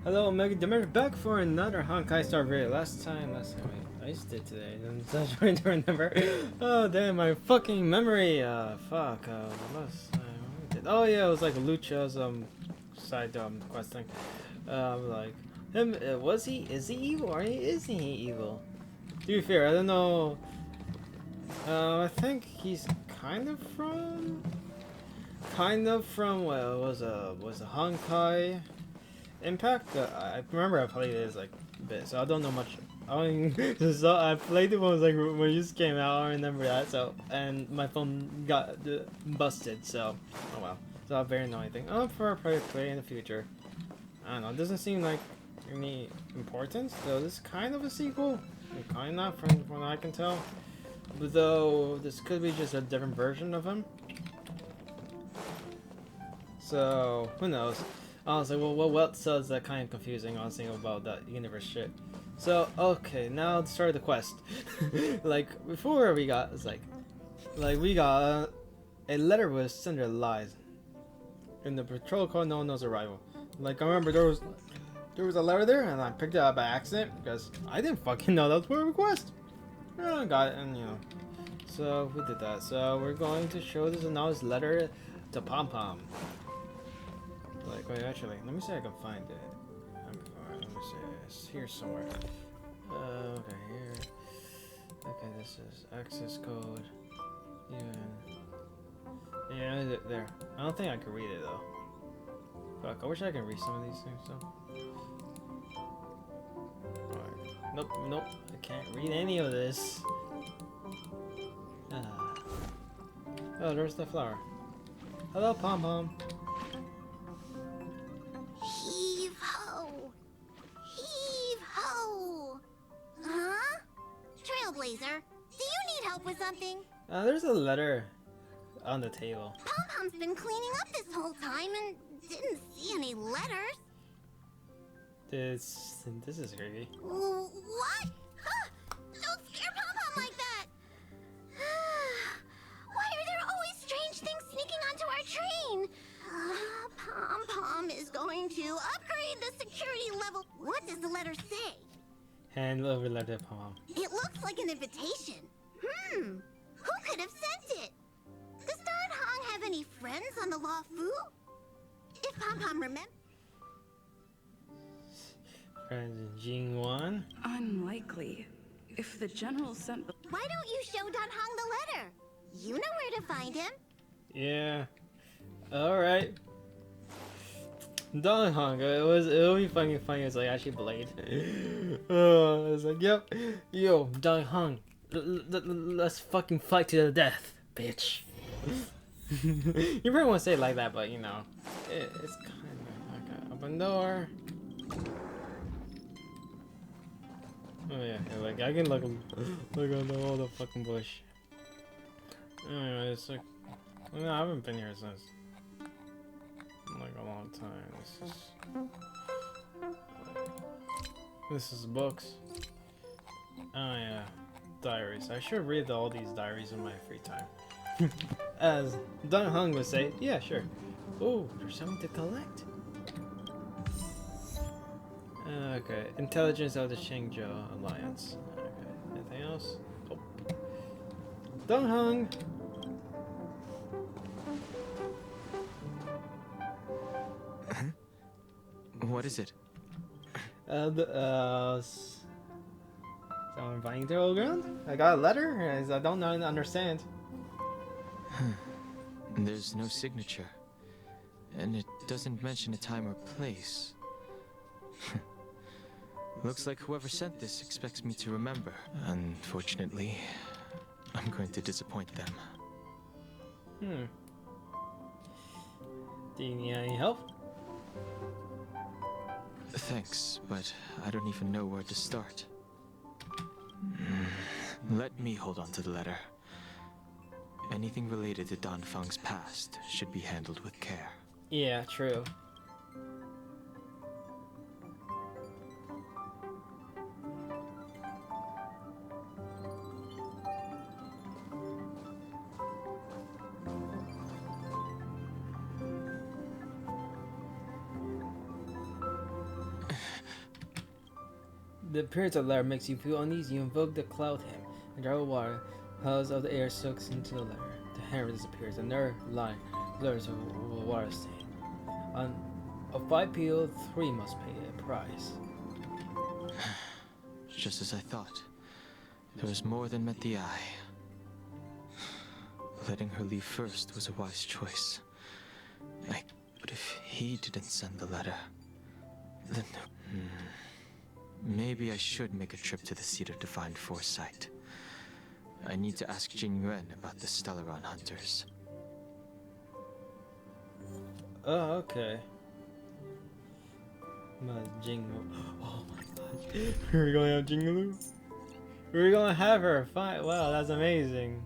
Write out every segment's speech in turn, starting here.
Hello, Omega Dimmer, back for another Honkai Star Rail. Last time I iced it today. I'm just trying to remember. Oh, damn, my fucking memory. Fuck. The last time we did. Oh yeah, it was like Lucha's side quest thing. Like him. Was he? Is he evil? Or is he evil? To be fair, I don't know. I think he's kind of from well, was a Honkai Impact. I remember I played it as like a bit, so I don't know much. I mean, so I played it when it was like when it just came out. I remember that. So and my phone got busted. So oh well. So a very annoying thing. Oh, for a play in the future. I don't know. It doesn't seem like any importance. Though this is kind of a sequel. Kind of from what I can tell. Though this could be just a different version of him. So who knows? Honestly, well, so it's that kind of confusing. Honestly, about that universe shit. So okay, now the start of the quest. Like before, we got we got a letter with Cinder lies in the patrol car known as arrival. Like I remember there was a letter there, and I picked it up by accident because I didn't fucking know that was for a request. Yeah, I got it, and you know. So we did that. So we're going to show this anonymous letter to Pom Pom. Like, wait, actually, let me see if I can find it. Let me see. It's here somewhere. Okay, here. Okay, this is access code. Even. Yeah, there. I don't think I can read it though. Fuck, I wish I could read some of these things though. Alright. Nope. I can't read any of this. Ah. Oh, there's the flower. Hello, Pom Pom. Heave ho! Heave ho! Huh? Trailblazer, do you need help with something? There's a letter on the table. Pom-Pom's been cleaning up this whole time and didn't see any letters. This is creepy. What? Ah, don't scare Pom-Pom like that! Why are there always strange things sneaking onto our train? Pom-Pom is going to upgrade the security level. What does the letter say? Hand over letter, Pom Pom. It looks like an invitation. Who could have sent it? Does Don Hong have any friends on the Law Fu? If Pom-Pom remembers... Friends Jingwan. Unlikely. If the general sent the... Why don't you show Don Hong the letter? You know where to find him. Yeah. Alright. Don Hong, it'll be fucking funny. It's like actually Blade. It's like, yep. Yo, Don Hong, let's fucking fight to the death, bitch. You probably won't say it like that, but you know, it's kind of like an open door. Oh yeah, like I can look on all the fucking bush. Anyway, it's like, no, I haven't been here since like a long time. This is books. Oh yeah, diaries. I should read all these diaries in my free time. As Don Hung would say, yeah, sure. Oh, there's something to collect. Okay, intelligence of the Shingzhou Alliance. Okay, anything else? Oh. Don Hung. What is it? Someone inviting to the old ground? I got a letter, as I don't understand. There's no signature. And it doesn't mention a time or place. Looks like whoever sent this expects me to remember. Unfortunately, I'm going to disappoint them. Do you need any help? Thanks, but I don't even know where to start. Let me hold on to the letter. Anything related to Dan Feng's past should be handled with care. Yeah, true. The appearance of the letter makes you feel uneasy. You invoke the cloud hymn, and drop of water, hulls of the air soaks into the letter. The hammer disappears. Another line blurs with a water stain. On a 5 PO, 3 must pay a price. Just as I thought. There was more than met the eye. Letting her leave first was a wise choice. But if he didn't send the letter, then... Maybe I should make a trip to the seat of divine foresight. I need to ask Jingliu about the Stellaron hunters. Oh, okay. Jingliu. Oh my gosh. We're gonna have Jingliu? We're gonna have her. Fine. Wow, that's amazing.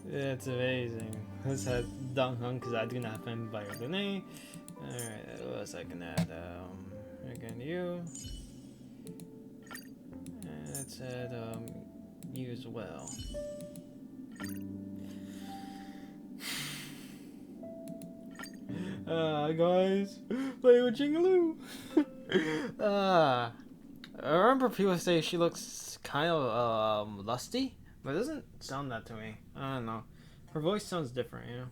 That's amazing. Let's have Dong Hung because I do not find by her name. Alright, what else I can add? Again, you. And let's add you as well. Guys, play with Jingliu. I remember people say she looks kind of lusty, but it doesn't sound that to me. I don't know. Her voice sounds different, you know.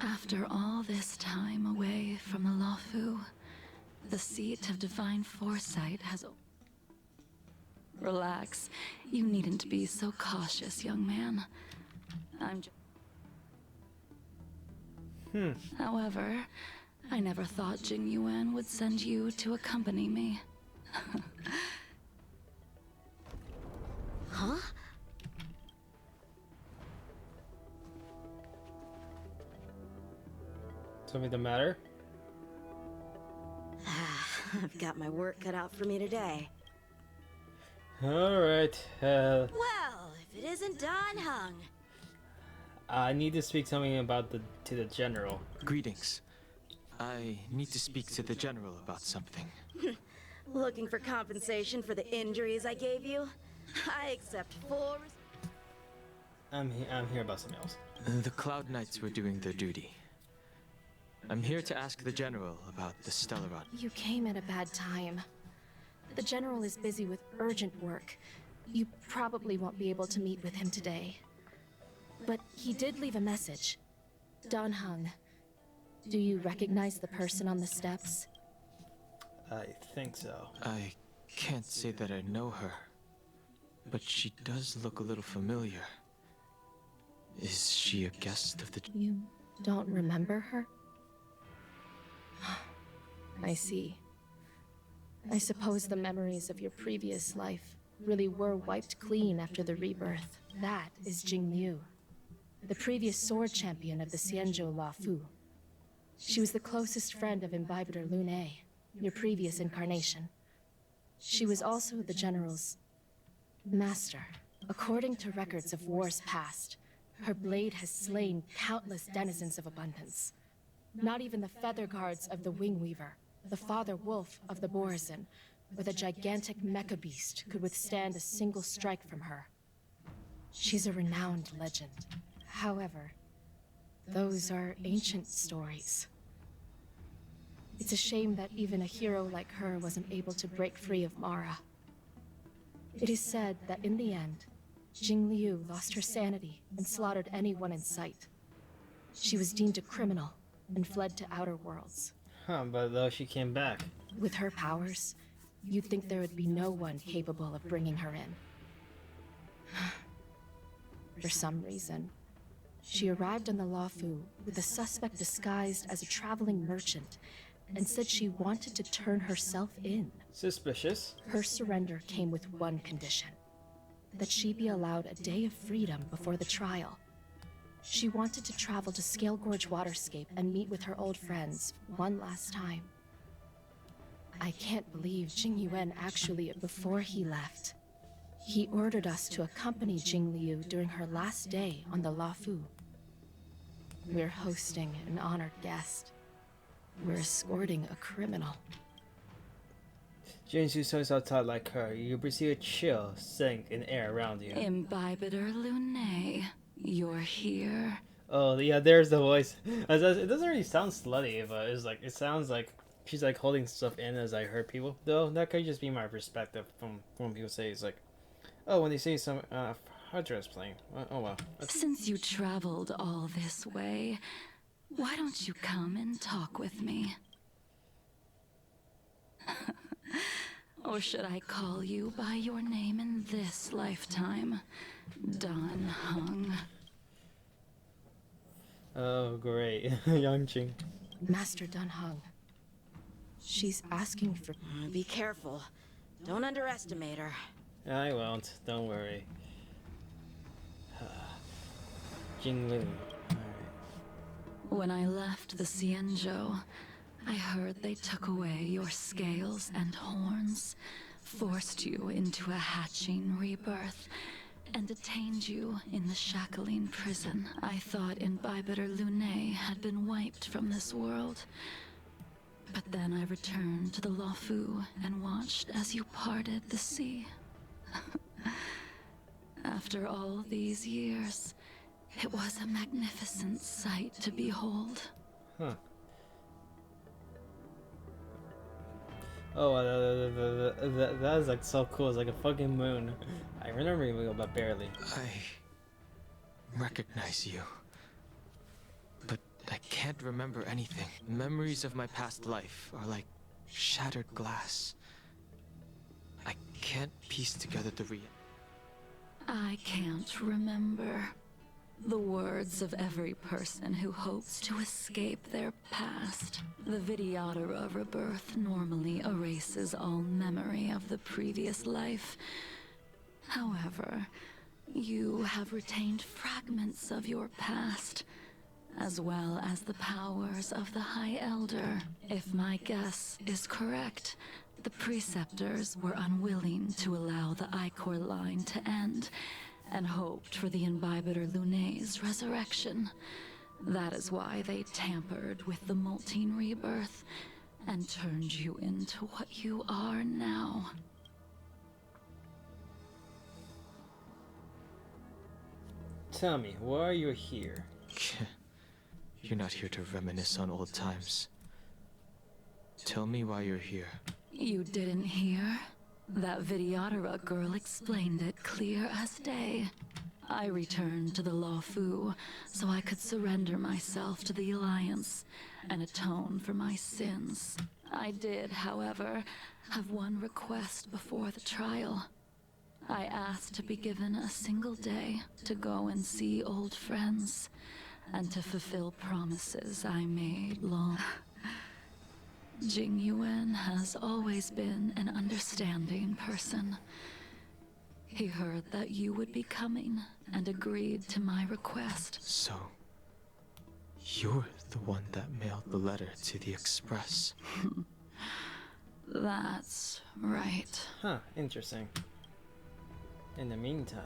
After all this time away from the Luofu, the seat of divine foresight has... Relax. You needn't be so cautious, young man. I'm just... However, I never thought Jingliu would send you to accompany me. Huh? Something the matter? I've got my work cut out for me today. Alright, Well, if it isn't Don Hung. I need to speak something about to the general. Greetings. I need to speak to the general about something. Looking for compensation for the injuries I gave you? I accept full... I'm here about something else. The Cloud Knights were doing their duty. I'm here to ask the general about the Stellaron. You came at a bad time. The general is busy with urgent work. You probably won't be able to meet with him today. But he did leave a message. Don Hung, do you recognize the person on the steps? I think so. I can't say that I know her, but she does look a little familiar. Is she a guest of the... You don't remember her? I see. I suppose the memories of your previous life really were wiped clean after the rebirth. That is Jingliu, the previous sword champion of the Xianzhou Luofu. She was the closest friend of Imbibitor Lune, your previous incarnation. She was also the general's master. According to records of wars past, her blade has slain countless denizens of abundance. Not even the feather guards of the Wing Weaver, the father wolf of the Borazin, or the gigantic mecha beast could withstand a single strike from her. She's a renowned legend. However, those are ancient stories. It's a shame that even a hero like her wasn't able to break free of Mara. It is said that in the end, Jingliu lost her sanity and slaughtered anyone in sight. She was deemed a criminal and fled to outer worlds. But though she came back. With her powers, you'd think there would be no one capable of bringing her in. For some reason, she arrived on the Luofu with a suspect disguised as a traveling merchant and said she wanted to turn herself in. Suspicious. Her surrender came with one condition: that she be allowed a day of freedom before the trial. She wanted to travel to Scale Gorge Waterscape and meet with her old friends one last time. I can't believe Jingliu actually, before he left, he ordered us to accompany Jingliu during her last day on the Luofu. We're hosting an honored guest. we're escorting a criminal. James, you saw outside like her. You perceive a chill sink in air around you. Imbibitor Lunae, you're here. Oh yeah, there's the voice. It doesn't really sound slutty, but it's like it sounds like she's like holding stuff in as I heard people. Though that could just be my perspective from when people say it's like, oh, when they say some Hydra's playing. Oh well. Since you traveled all this way, why don't you come and talk with me? Or should I call you by your name in this lifetime? Dan Heng. Oh great, Yangqing. Master Dunhung. She's asking for... Be careful. Don't underestimate her. I won't. Don't worry. Jingliu. When I left the Xianzhou, I heard they took away your scales and horns, forced you into a hatching rebirth, and detained you in the Shackling prison. I thought Imbibitor Lunae had been wiped from this world. But then I returned to the Luofu and watched as you parted the sea. After all these years, it was a magnificent sight to behold. Huh. Oh, that is like so cool. It's like a fucking moon. I remember you, but barely. I recognize you. But I can't remember anything. Memories of my past life are like shattered glass. I can't piece together the I can't remember. The words of every person who hopes to escape their past. The Vidyadhara rebirth normally erases all memory of the previous life. However, you have retained fragments of your past, as well as the powers of the High Elder. If my guess is correct, the Preceptors were unwilling to allow the Ichor line to end, and hoped for the Imbibitor Lunae's resurrection. That is why they tampered with the molting rebirth and turned you into what you are now. Tell me, why are you here? You're not here to reminisce on old times. Tell me why you're here. You didn't hear? That Vidyadhara girl explained it clear as day. I returned to the Luofu so I could surrender myself to the Alliance and atone for my sins. I did, however, have one request before the trial. I asked to be given a single day to go and see old friends, and to fulfill promises I made long. Jing Yuan has always been an understanding person. He heard that you would be coming and agreed to my request. So, you're the one that mailed the letter to the Express. That's right. Huh, interesting. In the meantime...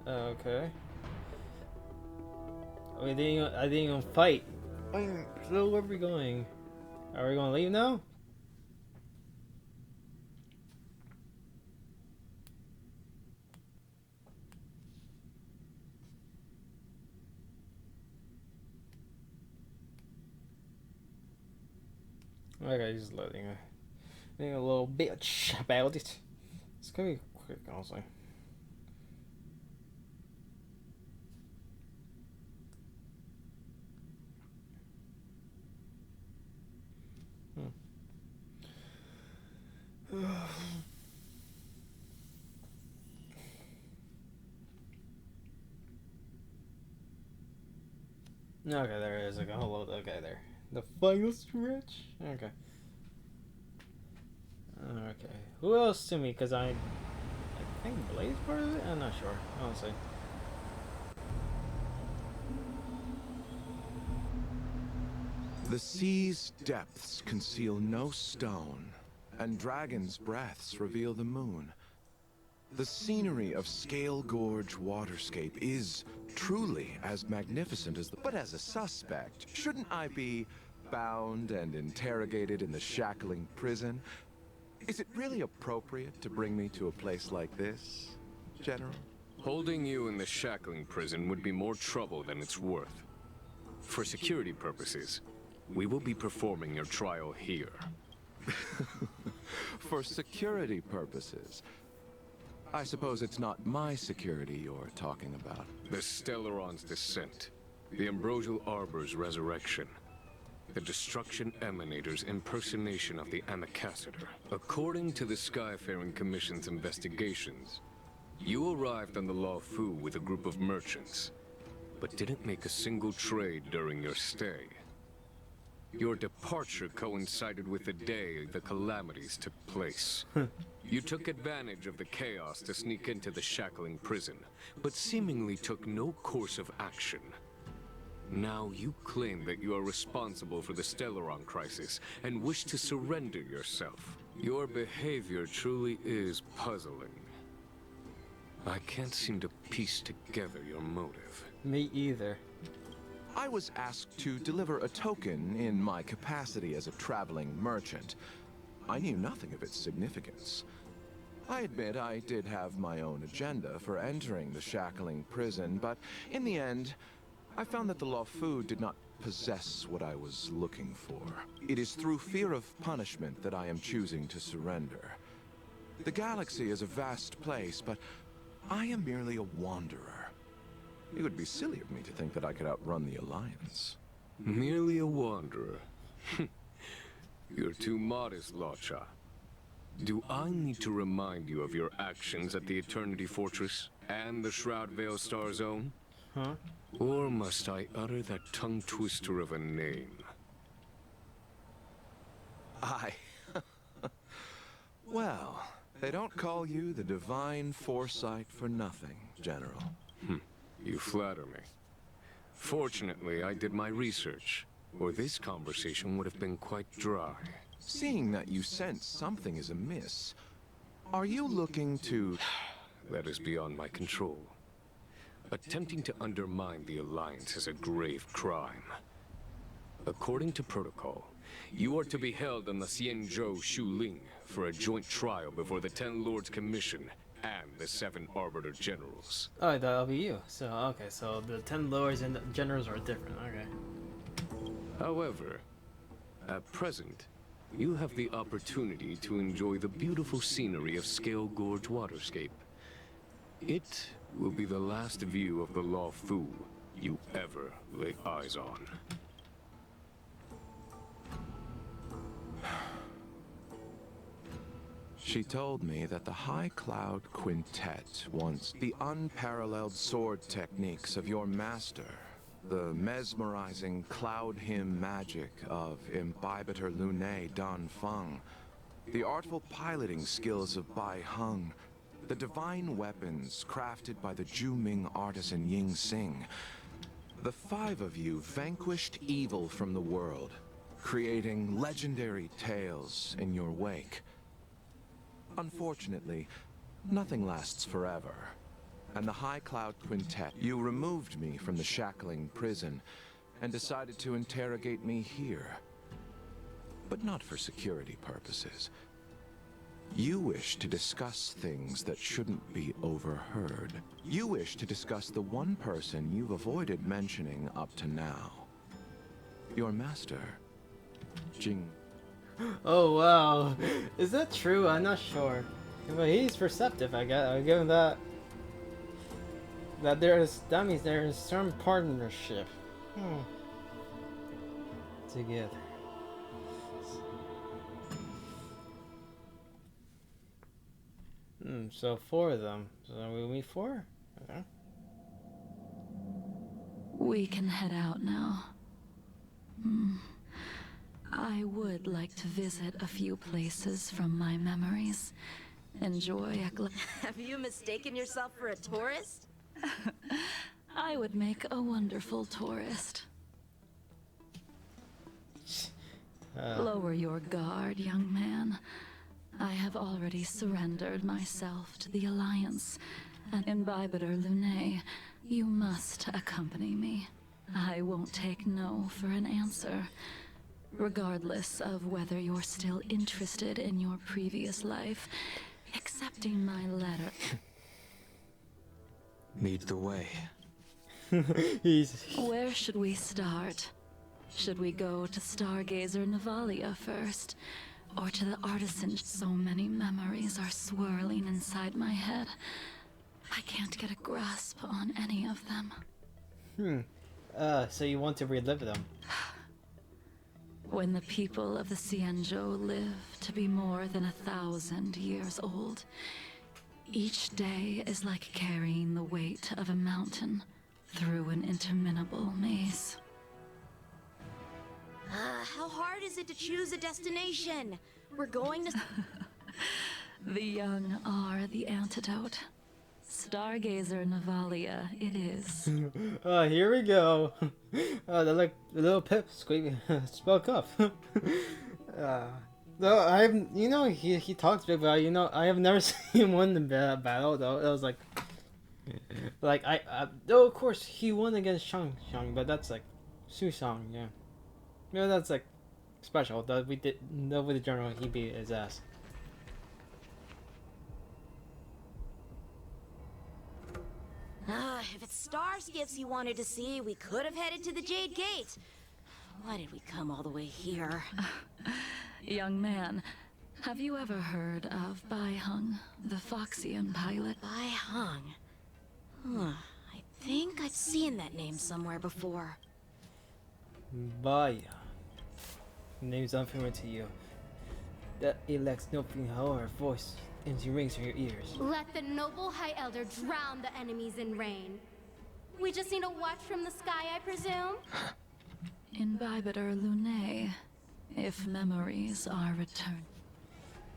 Okay. I didn't even fight. So where are we going? Are we gonna leave now? Okay, just loading a little bitch about it. It's gonna be quick, honestly. Okay, there it is. Like a whole load. Okay, there. The final stretch. Okay. Okay. Who else to me? Cause I think Blaze part of it. I'm not sure. Honestly. The sea's depths conceal no stone, and dragons' breaths reveal the moon. The scenery of Scale Gorge Waterscape is truly as magnificent as the... But as a suspect, shouldn't I be bound and interrogated in the shackling prison? Is it really appropriate to bring me to a place like this, General? Holding you in the shackling prison would be more trouble than it's worth. For security purposes, we will be performing your trial here. For security purposes? I suppose it's not my security you're talking about. The Stellaron's descent, the Ambrosial Arbor's resurrection, the Destruction Emanator's impersonation of the Amicassator. According to the Skyfaring Commission's investigations, you arrived on the Law Fu with a group of merchants, but didn't make a single trade during your stay. Your departure coincided with the day the calamities took place. You took advantage of the chaos to sneak into the shackling prison, but seemingly took no course of action. Now you claim that you are responsible for the Stellaron crisis and wish to surrender yourself. Your behavior truly is puzzling. I can't seem to piece together your motive. Me either. I was asked to deliver a token in my capacity as a traveling merchant. I knew nothing of its significance. I admit I did have my own agenda for entering the shackling prison, but in the end, I found that the Law Fu did not possess what I was looking for. It is through fear of punishment that I am choosing to surrender. The galaxy is a vast place, but I am merely a wanderer. It would be silly of me to think that I could outrun the Alliance. Merely a wanderer. You're too modest, Locha. Do I need to remind you of your actions at the Eternity Fortress and the Shroud Veil Star Zone? Huh? Or must I utter that tongue twister of a name? Well, they don't call you the Divine Foresight for nothing, General. You flatter me. Fortunately, I did my research, or this conversation would have been quite dry. Seeing that you sense something is amiss, are you looking to... That is beyond my control. Attempting to undermine the Alliance is a grave crime. According to protocol, you are to be held on the Xianzhou Shuling for a joint trial before the Ten Lords Commission and the 7 Arbiter Generals. Oh, that'll be you. So, okay, so the 10 lords and the generals are different. Okay. However, at present, you have the opportunity to enjoy the beautiful scenery of Scale Gorge Waterscape. It will be the last view of the Law Fu you ever lay eyes on. She told me that the High Cloud Quintet wants the unparalleled sword techniques of your master, the mesmerizing cloud hymn magic of Imbibitor Lunae Dan Feng, the artful piloting skills of Bai Heng, the divine weapons crafted by the Ju-Ming artisan Ying Xing. The 5 of you vanquished evil from the world, creating legendary tales in your wake. Unfortunately, nothing lasts forever. And the High Cloud Quintet, you removed me from the shackling prison and decided to interrogate me here. But not for security purposes. You wish to discuss things that shouldn't be overheard. You wish to discuss the one person you've avoided mentioning up to now. Your master, Jing. Oh wow, is that true? I'm not sure. But he's perceptive. I guess I'll give him that. That means there is some partnership. Together. So 4 of them. So we meet 4. Okay. We can head out now. I would like to visit a few places from my memories. Enjoy a Have you mistaken yourself for a tourist? I would make a wonderful tourist. Lower your guard, young man. I have already surrendered myself to the Alliance, and Imbibiter Lunae, you must accompany me. I won't take no for an answer, regardless of whether you're still interested in your previous life. Accepting my letter. Lead the way. He's Where should we start? Should we go to Stargazer Navalia first? Or to the artisan? So many memories are swirling inside my head. I can't get a grasp on any of them. So you want to relive them? When the people of the Cienjo live to be more than 1,000 years old, each day is like carrying the weight of a mountain through an interminable maze. How hard is it to choose a destination? We're going to... The young are the antidote. Stargazer Navalia it is. Here we go. The little Pip spoke up. Though he talks big, but I have never seen him win the battle though. It was though of course he won against Shang, but that's like Susang, yeah. That's like special. That with the general he beat his ass. If it's star skiffs you wanted to see, we could have headed to the Jade Gate. Why did we come all the way here? Young man, have you ever heard of Bai Hung, the Foxian pilot? Bai Hung. I think I've seen that name somewhere before. Baya. Name's unfamiliar to you. That elects no feeling how her voice rings in your ears. Let the noble High Elder drown the enemies in rain. We just need a watch from the sky, I presume? Imbibiter Lunae, if memories are returned.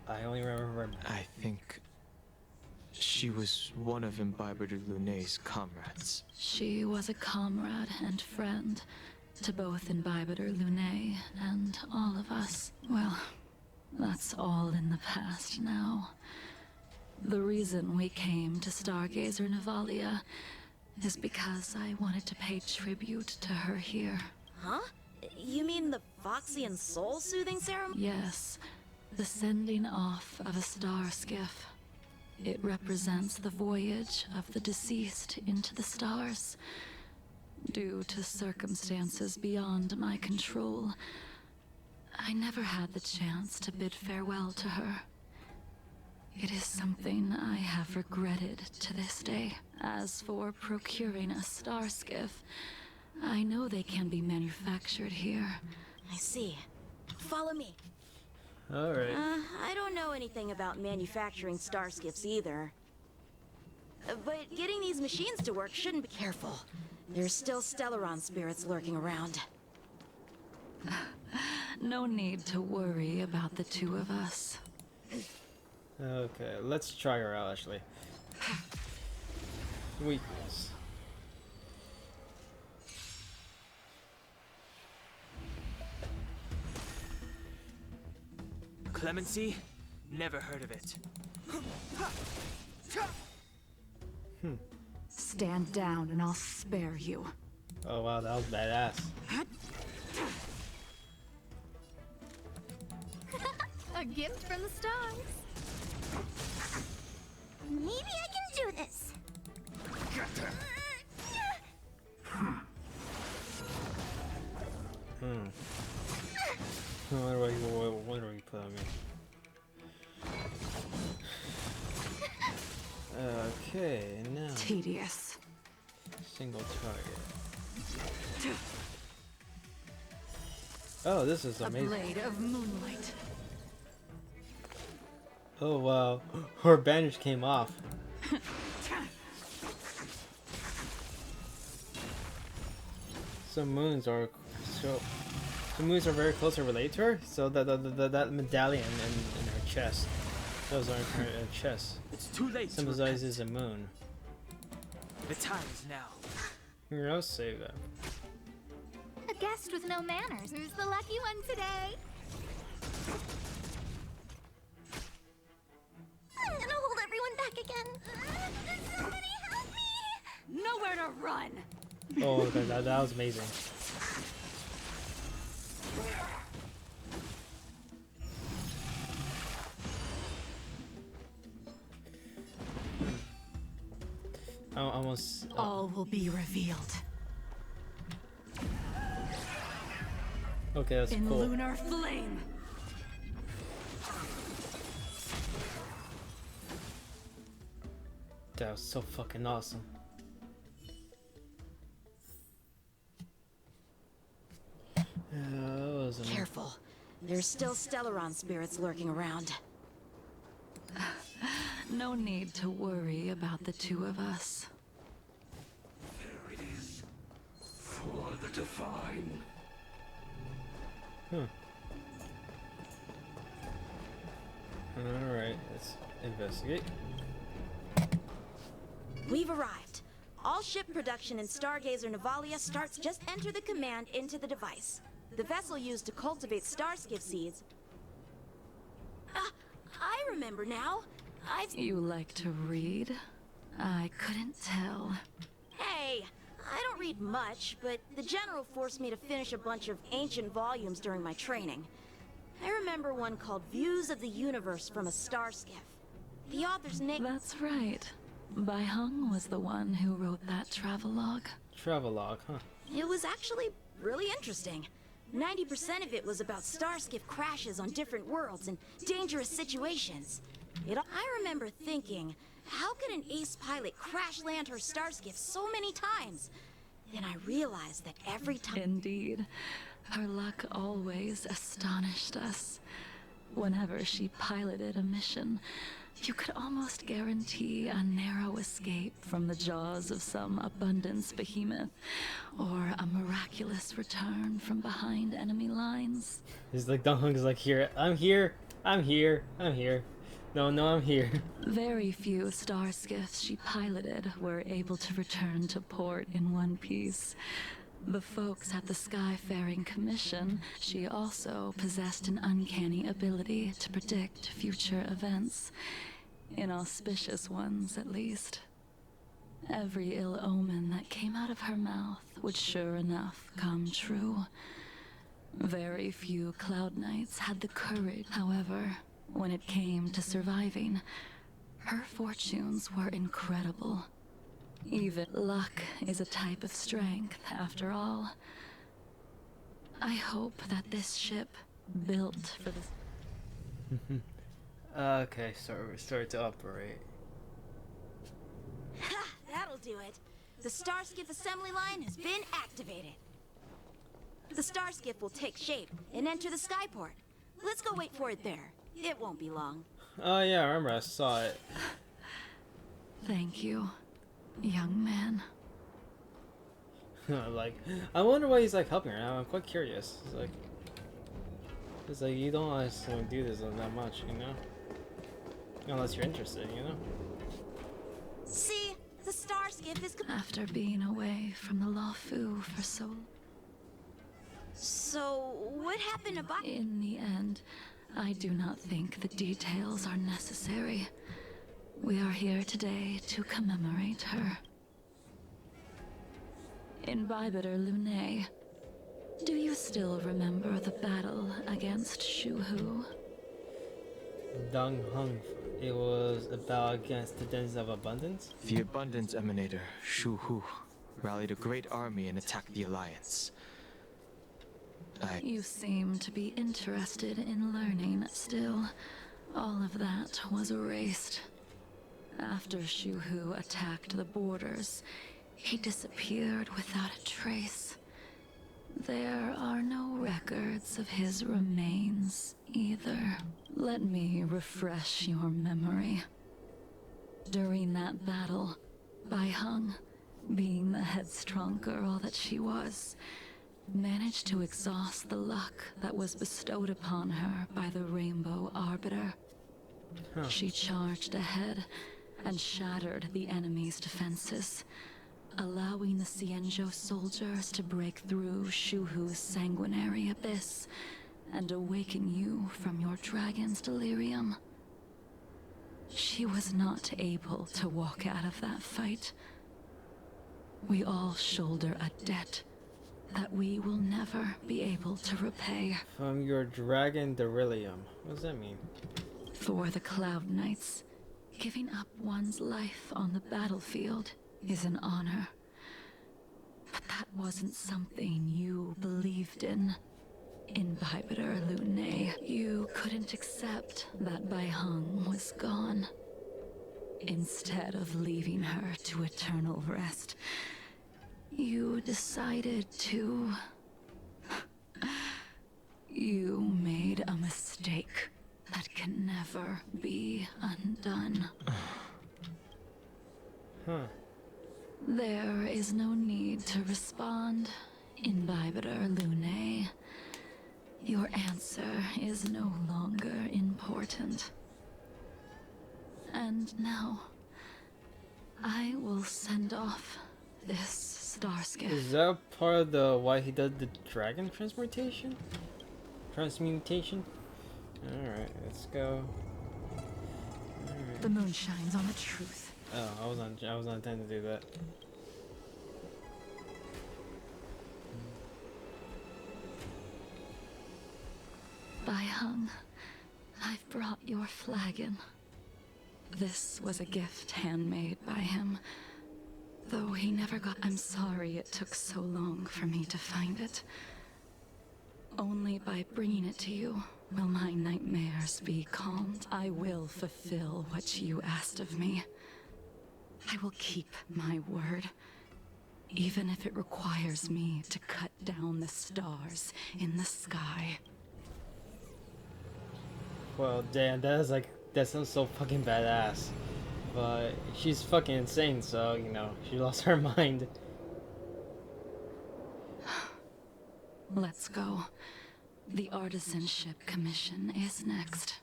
I only remember. I think she was one of Imbibiter Lunae's comrades. She was a comrade and friend to both Imbibiter Lunae and all of us. Well, that's all in the past now. The reason we came to Stargazer Navalia is because I wanted to pay tribute to her here. Huh? You mean the Foxian soul-soothing ceremony? Yes, the sending off of a star skiff. It represents the voyage of the deceased into the stars. Due to circumstances beyond my control, I never had the chance to bid farewell to her. It is something I have regretted to this day. As for procuring a star skiff, I know they can be manufactured here. I see. Follow me. Alright. I don't know anything about manufacturing star skiffs either. But getting these machines to work shouldn't be careful. There's still Stellaron spirits lurking around. No need to worry about the two of us. Okay, let's try her out actually. Weakness. Clemency? Never heard of it. Stand down and I'll spare you. Oh wow, that was badass. A gift from the stars. Maybe I can do this. I wonder what you put on me. Okay, now Tedious. single target. Oh, this is A amazing. blade of moonlight. Oh wow, her bandage came off. Some moons are very closely related to her. So that medallion in her chest, those are in her chest, It's too late. to symbolizes a moon. repent. The time is now. Here, I'll save that. A guest with no manners. Who's the lucky one today? token. Somebody help me! Nowhere to run! Oh, that was amazing. I almost. All will be revealed. Okay, that's In cool. lunar flame. That was so fucking awesome. That was Careful. There's still Stellaron spirits lurking around. No need to worry about the two of us. There it is. For the divine. Alright, let's investigate. We've arrived. All ship production in Stargazer Navalia starts just enter the command into the device. The vessel used to cultivate starskiff seeds. I remember now. You like to read? I couldn't tell. Hey, I don't read much, but the General forced me to finish a bunch of ancient volumes during my training. I remember one called Views of the Universe from a Starskiff. The author's name... That's right. Bai Hung was the one who wrote that travelogue. Travelogue, huh? It was actually really interesting. 90% of it was about starskiff crashes on different worlds and dangerous situations. I remember thinking, how could an ace pilot crash land her starskiff so many times? Then I realized that every time... Indeed. Her luck always astonished us. Whenever she piloted a mission, you could almost guarantee a narrow escape from the jaws of some abundance behemoth, or a miraculous return from behind enemy lines. He's like, Dong Hung is like, here, I'm here, I'm here, I'm here. No, I'm here. Very few star skiffs she piloted were able to return to port in one piece. The folks at the Skyfaring Commission, she also possessed an uncanny ability to predict future events. Inauspicious ones, at least. Every ill omen that came out of her mouth would sure enough come true. Very few Cloud Knights had the courage, however. When it came to surviving, her fortunes were incredible. Even luck is a type of strength, after all. I hope that this ship, built for this... Okay, so we start to operate. Ha! That'll do it. The starskiff assembly line has been activated. The starskiff will take shape and enter the skyport. Let's go wait for it there. It won't be long. Oh yeah, I remember I saw it. Thank you, young man. Like, I wonder why he's like helping her now. I'm quite curious. It's like you don't always want to do this that much, you know? Unless you're interested, you know? See, the starskiff is... After being away from the Luofu for so... So, what happened to Bai? In the end, I do not think the details are necessary. We are here today to commemorate her. In Bibiter Lunae, do you still remember the battle against Shuhu? Dong Hung. It was a battle against the Dens of Abundance? The Abundance Emanator, Shu Hu, rallied a great army and attacked the Alliance. You seem to be interested in learning still. All of that was erased. After Shuhu attacked the borders, he disappeared without a trace. There are no records of his remains either. Let me refresh your memory. During that battle, Bai Hung, being the headstrong girl that she was, managed to exhaust the luck that was bestowed upon her by the Rainbow Arbiter. She charged ahead and shattered the enemy's defenses, allowing the Xianzhou soldiers to break through Shuhu's sanguinary abyss and awaken you from your dragon's delirium. She was not able to walk out of that fight. We all shoulder a debt that we will never be able to repay. From your dragon beryllium. What does that mean? For the Cloud Knights, giving up one's life on the battlefield is an honor. But that wasn't something you believed in. Imbibitor Lunae, you couldn't accept that Bai Heng was gone. Instead of leaving her to eternal rest, you decided to... You made a mistake that can never be undone. Huh. There is no need to respond, Imbibitor Lunae. Your answer is no longer important. And now, I will send off this star skiff. Is that part of the why he did the dragon transmutation? Transmutation? Alright, let's go. Alright. The moon shines on the truth. Oh, I was not intending to do that. Bai Heng, I've brought your flagon. This was a gift handmade by him. Though he never got... I'm sorry it took so long for me to find it. Only by bringing it to you will my nightmares be calmed. I will fulfill what you asked of me. I will keep my word, even if it requires me to cut down the stars in the sky. Well, damn, that sounds so fucking badass. But she's fucking insane, so, you know, she lost her mind. Let's go. The Artisanship Commission is next.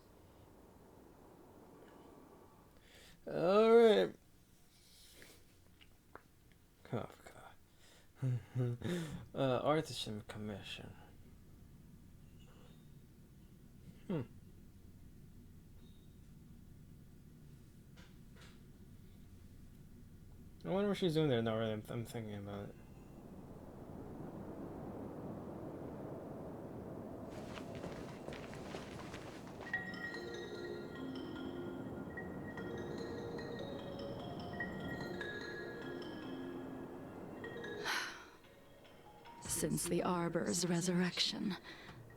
Alright. Oh, God. Artisan Commission. I wonder what she's doing there. No, really, I'm thinking about it. Since the Arbor's resurrection,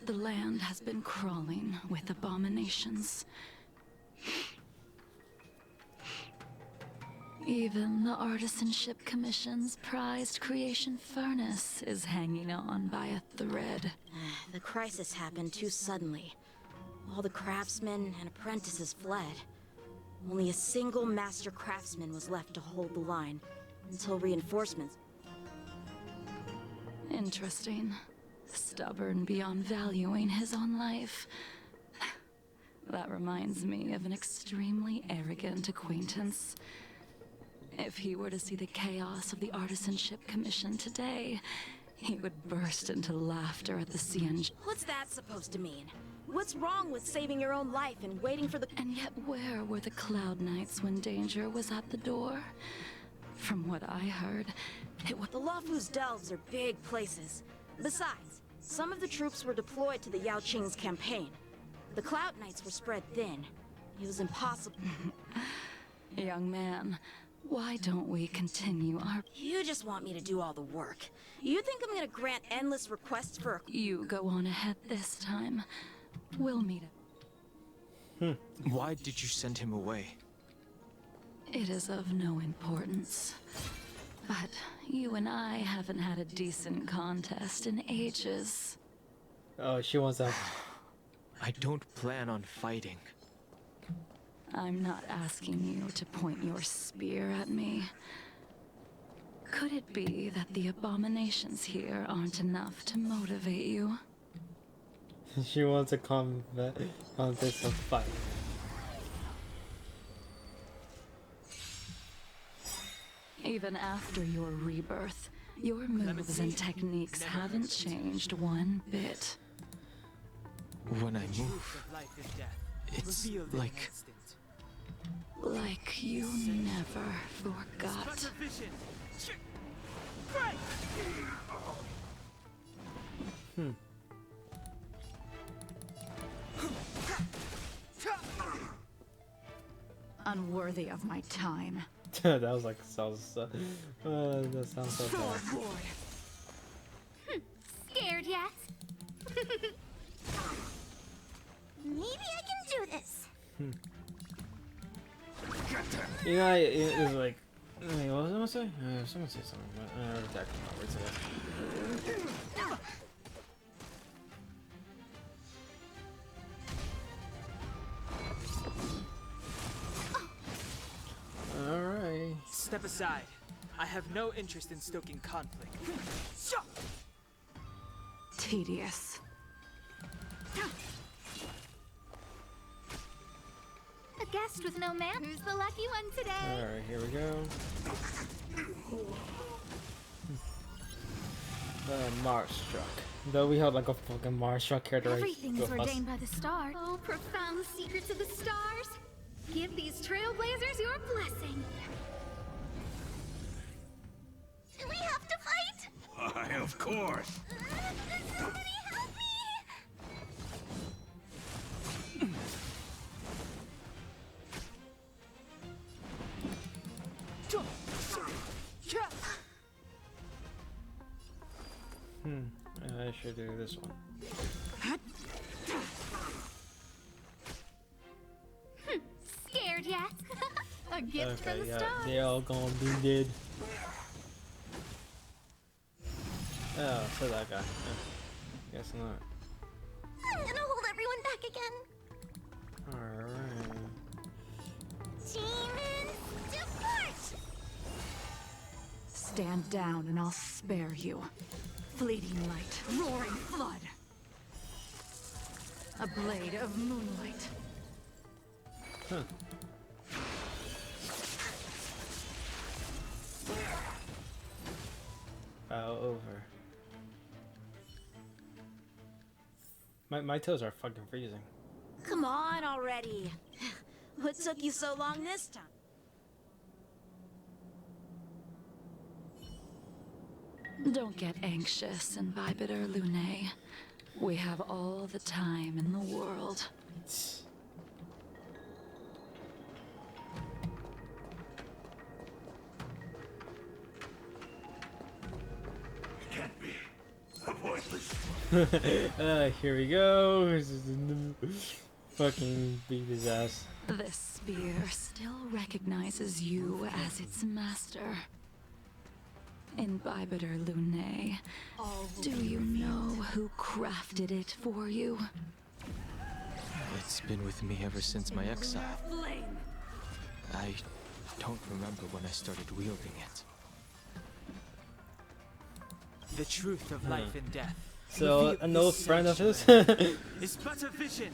the land has been crawling with abominations. Even the Artisanship Commission's prized creation furnace is hanging on by a thread. The crisis happened too suddenly. All the craftsmen and apprentices fled. Only a single master craftsman was left to hold the line, until reinforcements... Interesting. Stubborn beyond valuing his own life. That reminds me of an extremely arrogant acquaintance. If he were to see the chaos of the Artisanship Commission today, he would burst into laughter at the CNG. What's that supposed to mean? What's wrong with saving your own life and waiting for the... And yet where were the Cloud Knights when danger was at the door? From what I heard, it was... The Luofu's delves are big places. Besides, some of the troops were deployed to the Yao Qing's campaign. The Cloud Knights were spread thin. It was impossible... Young man, why don't we continue our... You just want me to do all the work. You think I'm gonna grant endless requests for a... You go on ahead this time. We'll meet up. Why did you send him away? It is of no importance. But you and I haven't had a decent contest in ages. Oh, she wants that. I don't plan on fighting. I'm not asking you to point your spear at me. Could it be that the abominations here aren't enough to motivate you? She wants a contest of fight. Even after your rebirth, your moves and techniques haven't changed one bit. When I Truth move, of life and death, it's revealed in an like instant. Like you never forgot. But a vision. Break! Unworthy of my time. That was like sounds. That sounds so bad. Scared yet? Maybe I can do this. You know, it was like. Wait, what was I gonna say? Someone say something, but I don't know exactly what words it is. Alright. Step aside. I have no interest in stoking conflict. Tedious. A guest with no man. Who's the lucky one today? Alright, here we go. Mars struck. Though we had like a fucking Mars struck character. Everything right is with us. ordained by the stars. Oh, profound secrets of the stars. Give these trailblazers your blessing. Do we have to fight? Why, of course. Somebody help me! I should do this one. Scared yet? A gift from Okay, the yeah, stars. they all gonna be dead. Oh, so that guy. Guess not. I'm gonna hold everyone back again. Alright. Demons, depart! Stand down and I'll spare you. Fleeting light, roaring flood. A blade of moonlight. Huh. Bow over. My toes are fucking freezing. Come on already. What took you so long this time? Don't get anxious, Imbibitor Lunae. We have all the time in the world. It can't be. A voiceless. Here we go. This is the new fucking beat his ass. This spear still recognizes you as its master. Imbibitor Lunae, do you know who crafted it for you? It's been with me ever since my exile. Flame! I don't remember when I started wielding it. The truth of life and death. So, revealed an old this friend of his? sanctuary is but a vision.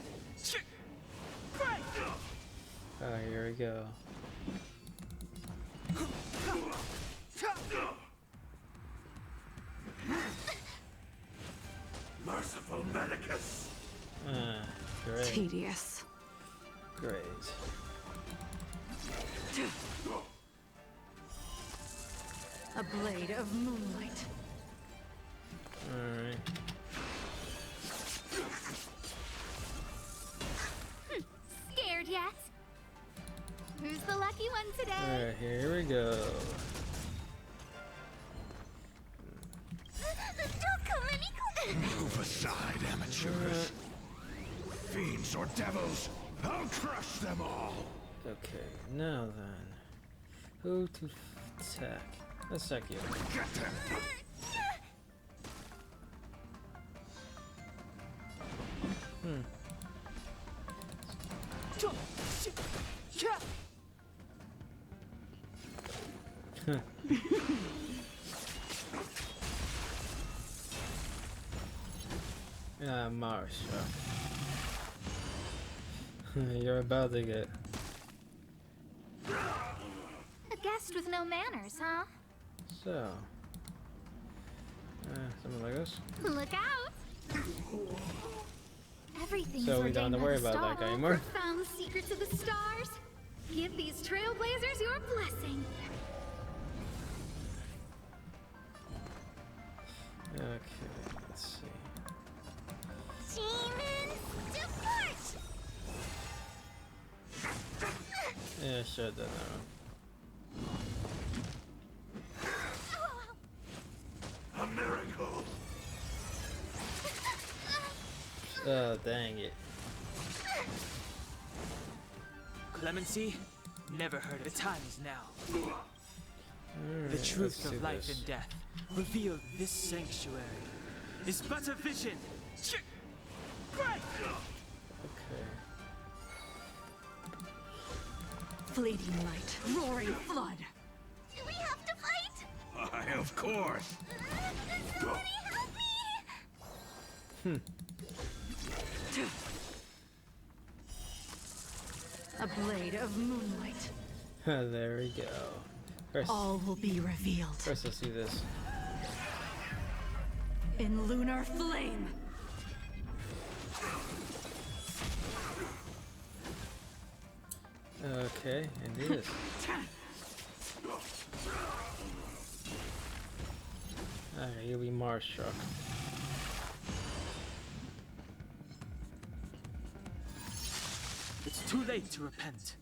Break! Oh, here we go. Merciful Medicus. Great. Tedious. Great. A blade of moonlight. Alright. Scared yet? Who's the lucky one today? Alright, here we go. Don't come any closer! Move aside, amateurs. Fiends or devils, I'll crush them all. Okay, now then. Who to attack? Let's attack you. Get them. Mars. You're about to get. A guest with no manners, huh? So. Something like this. Look out! Everything's So we don't have ordained to by worry the about that stars. guy anymore. Profound secrets of the stars. Give these trailblazers your blessing. Okay, let's see. Demons, depart! Yeah, shut that down. A miracle. Oh, dang it. Clemency? Never heard of it. The time is now. Alright, The truth let's do of life this. and death revealed this sanctuary is but a vision. Break! Okay. Fleeting light, roaring flood. Do we have to fight? Why, of course. Somebody help me! A blade of moonlight. There we go. First, All will be revealed first let's do this. in lunar flame. Okay, and do this. Alright, you'll be Mars struck. It's too late to repent.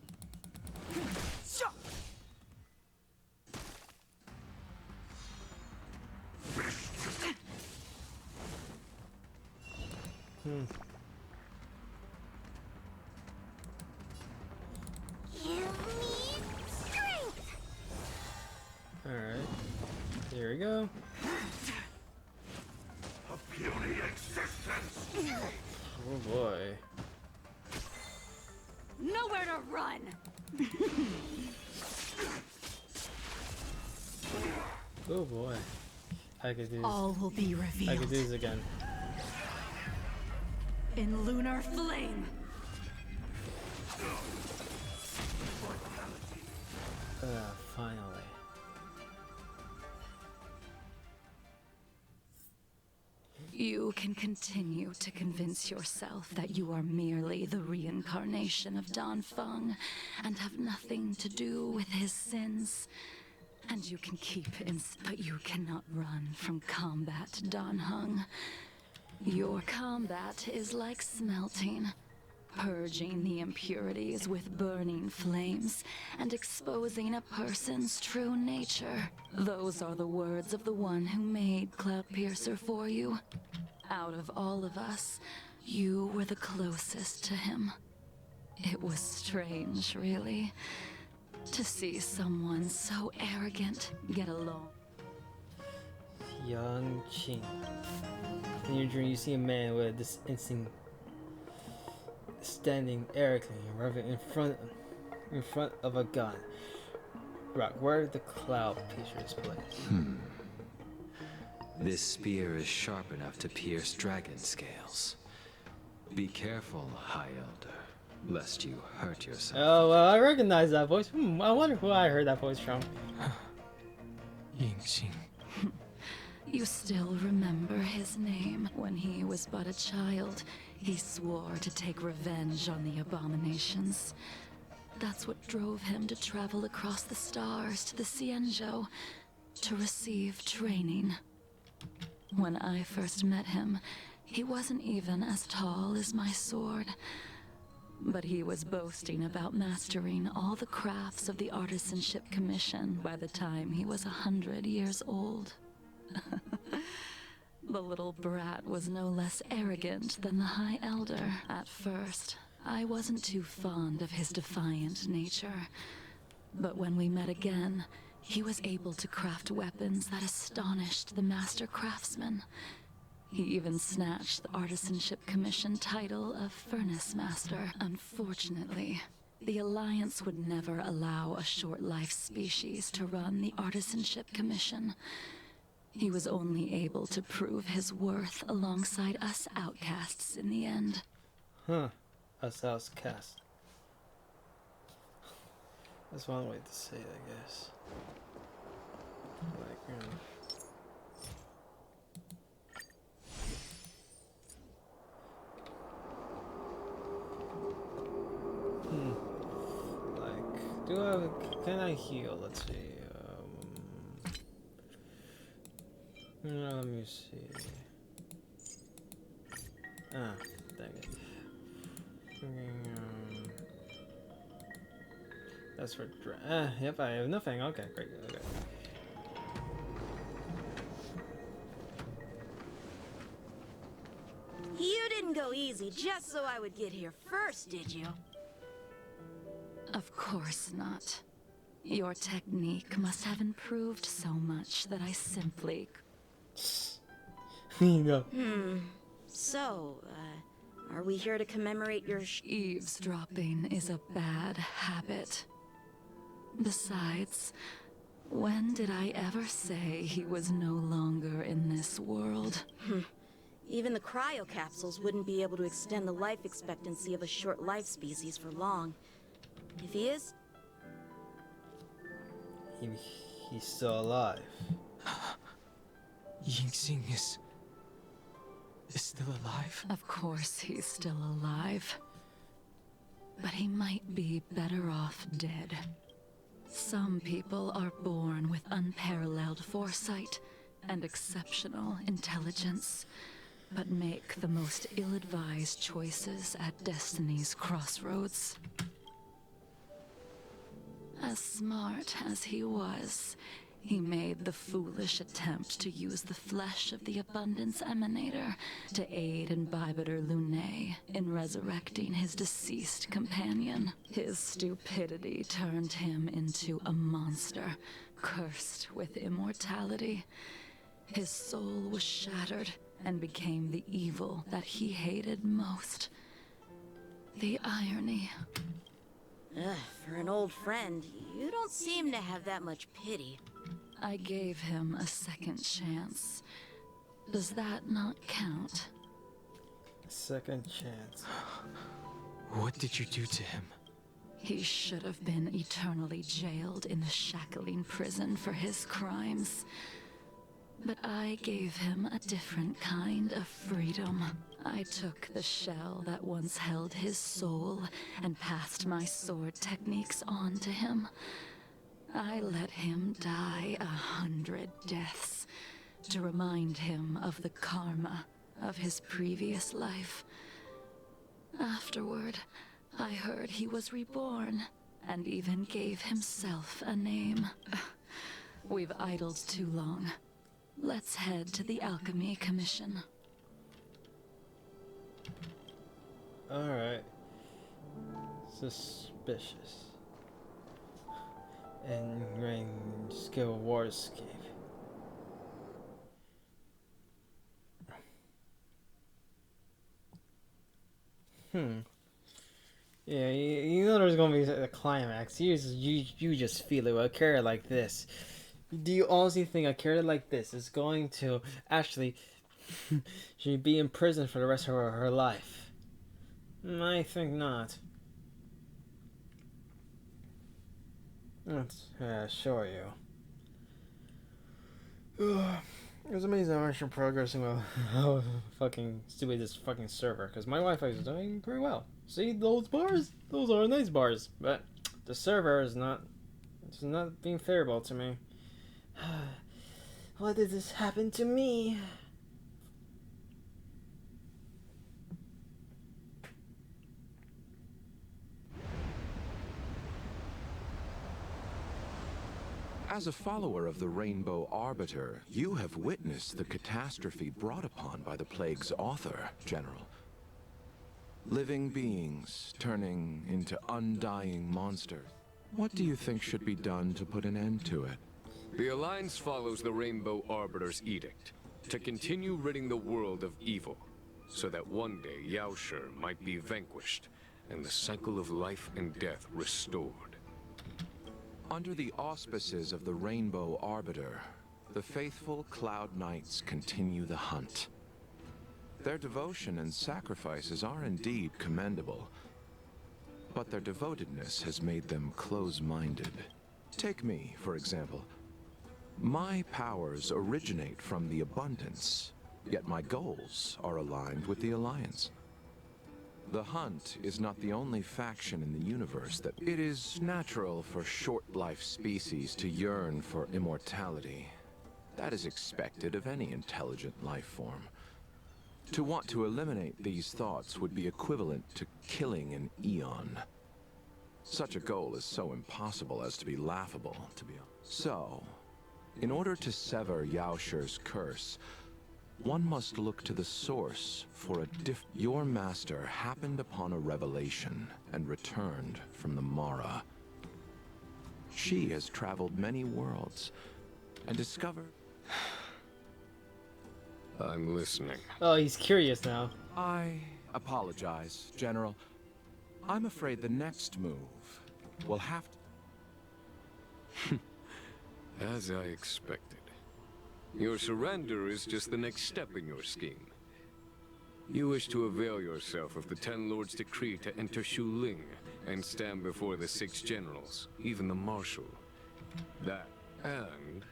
Give me strength! Alright. Here we go. A puny existence. Oh boy. Nowhere to run. Oh boy. I could do this. All will be I could revealed do this again. in lunar flame. Finally. You can continue to convince yourself that you are merely the reincarnation of Dan Feng and have nothing to do with his sins. And you can keep but you cannot run from combat, Dan Heng. Your combat is like smelting, purging the impurities with burning flames and exposing a person's true nature. Those are the words of the one who made Cloudpiercer for you. Out of all of us, you were the closest to him. It was strange, really, to see someone so arrogant get along. Young Qing. In your dream, you see a man with this instinct standing arrogantly and reverent in front of a gun. Rock, where did the cloud pieces place? This spear is sharp enough to pierce dragon scales. Be careful, High Elder, lest you hurt yourself. Oh, well, I recognize that voice. I wonder who I heard that voice from. Yingxing. You still remember his name. When he was but a child, he swore to take revenge on the abominations. That's what drove him to travel across the stars to the Xianzhou to receive training. When I first met him, he wasn't even as tall as my sword. But he was boasting about mastering all the crafts of the Artisanship Commission by the time he was 100 years old. The little brat was no less arrogant than the High Elder. At first, I wasn't too fond of his defiant nature. But when we met again, he was able to craft weapons that astonished the Master Craftsman. He even snatched the Artisanship Commission title of Furnace Master. Unfortunately, the Alliance would never allow a short-life species to run the Artisanship Commission. He was only able to prove his worth alongside us outcasts in the end. Huh. Us outcast. That's one way to say it, I guess. Like, Like, do have. Can I heal? Let's see. Let me see. Ah, dang it. That's for. Yep, I have nothing. Okay, great. Okay. You didn't go easy just so I would get here first, did you? Of course not. Your technique must have improved so much that I simply... You go. So, are we here to commemorate your Eavesdropping is a bad habit. Besides, when did I ever say he was no longer in this world? Even the cryo capsules wouldn't be able to extend the life expectancy of a short life species for long. If he is... He's still alive. Yingxing is still alive? Of course he's still alive. But he might be better off dead. Some people are born with unparalleled foresight and exceptional intelligence, but make the most ill-advised choices at destiny's crossroads. As smart as he was, he made the foolish attempt to use the flesh of the Abundance Emanator to aid Imbibitor Lunae in resurrecting his deceased companion. His stupidity turned him into a monster, cursed with immortality. His soul was shattered and became the evil that he hated most. The irony. For an old friend, you don't seem to have that much pity. I gave him a second chance. Does that not count? Second chance. What did you do to him? He should have been eternally jailed in the shackling prison for his crimes. But I gave him a different kind of freedom. I took the shell that once held his soul and passed my sword techniques on to him. I let him die 100 deaths to remind him of the karma of his previous life. Afterward, I heard he was reborn and even gave himself a name. We've idled too long. Let's head to the Alchemy Commission. Alright. Suspicious. Ingrained skill warscape. Yeah, you know there's gonna be a climax. You just feel it with a character like this. Do you honestly think a character like this is going to actually she'd be in prison for the rest of her life? I think not. Let's show you. It was amazing how much you're progressing well. How fucking stupid this fucking server, because my Wi-Fi is doing pretty well. See those bars? Those are nice bars, but the server is not. It's not being favorable to me. Why did this happen to me? As a follower of the Rainbow Arbiter, you have witnessed the catastrophe brought upon by the plague's author, General. Living beings turning into undying monsters. What do you think should be done to put an end to it? The Alliance follows the Rainbow Arbiter's edict to continue ridding the world of evil, so that one day Yaoshi might be vanquished and the cycle of life and death restored. Under the auspices of the Rainbow Arbiter, the faithful Cloud Knights continue the hunt. Their devotion and sacrifices are indeed commendable, but their devotedness has made them close-minded. Take me, for example. My powers originate from the Abundance, yet my goals are aligned with the Alliance. The Hunt is not the only faction in the universe that... It is natural for short-life species to yearn for immortality. That is expected of any intelligent life form. To want to eliminate these thoughts would be equivalent to killing an eon. Such a goal is so impossible as to be laughable, to be honest. So, in order to sever Yaoshi's curse, one must look to the source for a Your master happened upon a revelation and returned from the Mara. She has traveled many worlds and discovered... I'm listening. Oh, he's curious now. I apologize, General. I'm afraid the next move will have to... As I expected. Your surrender is just the next step in your scheme. You wish to avail yourself of the Ten Lords' decree to enter Shuling and stand before the 6 generals, even the Marshal. That, and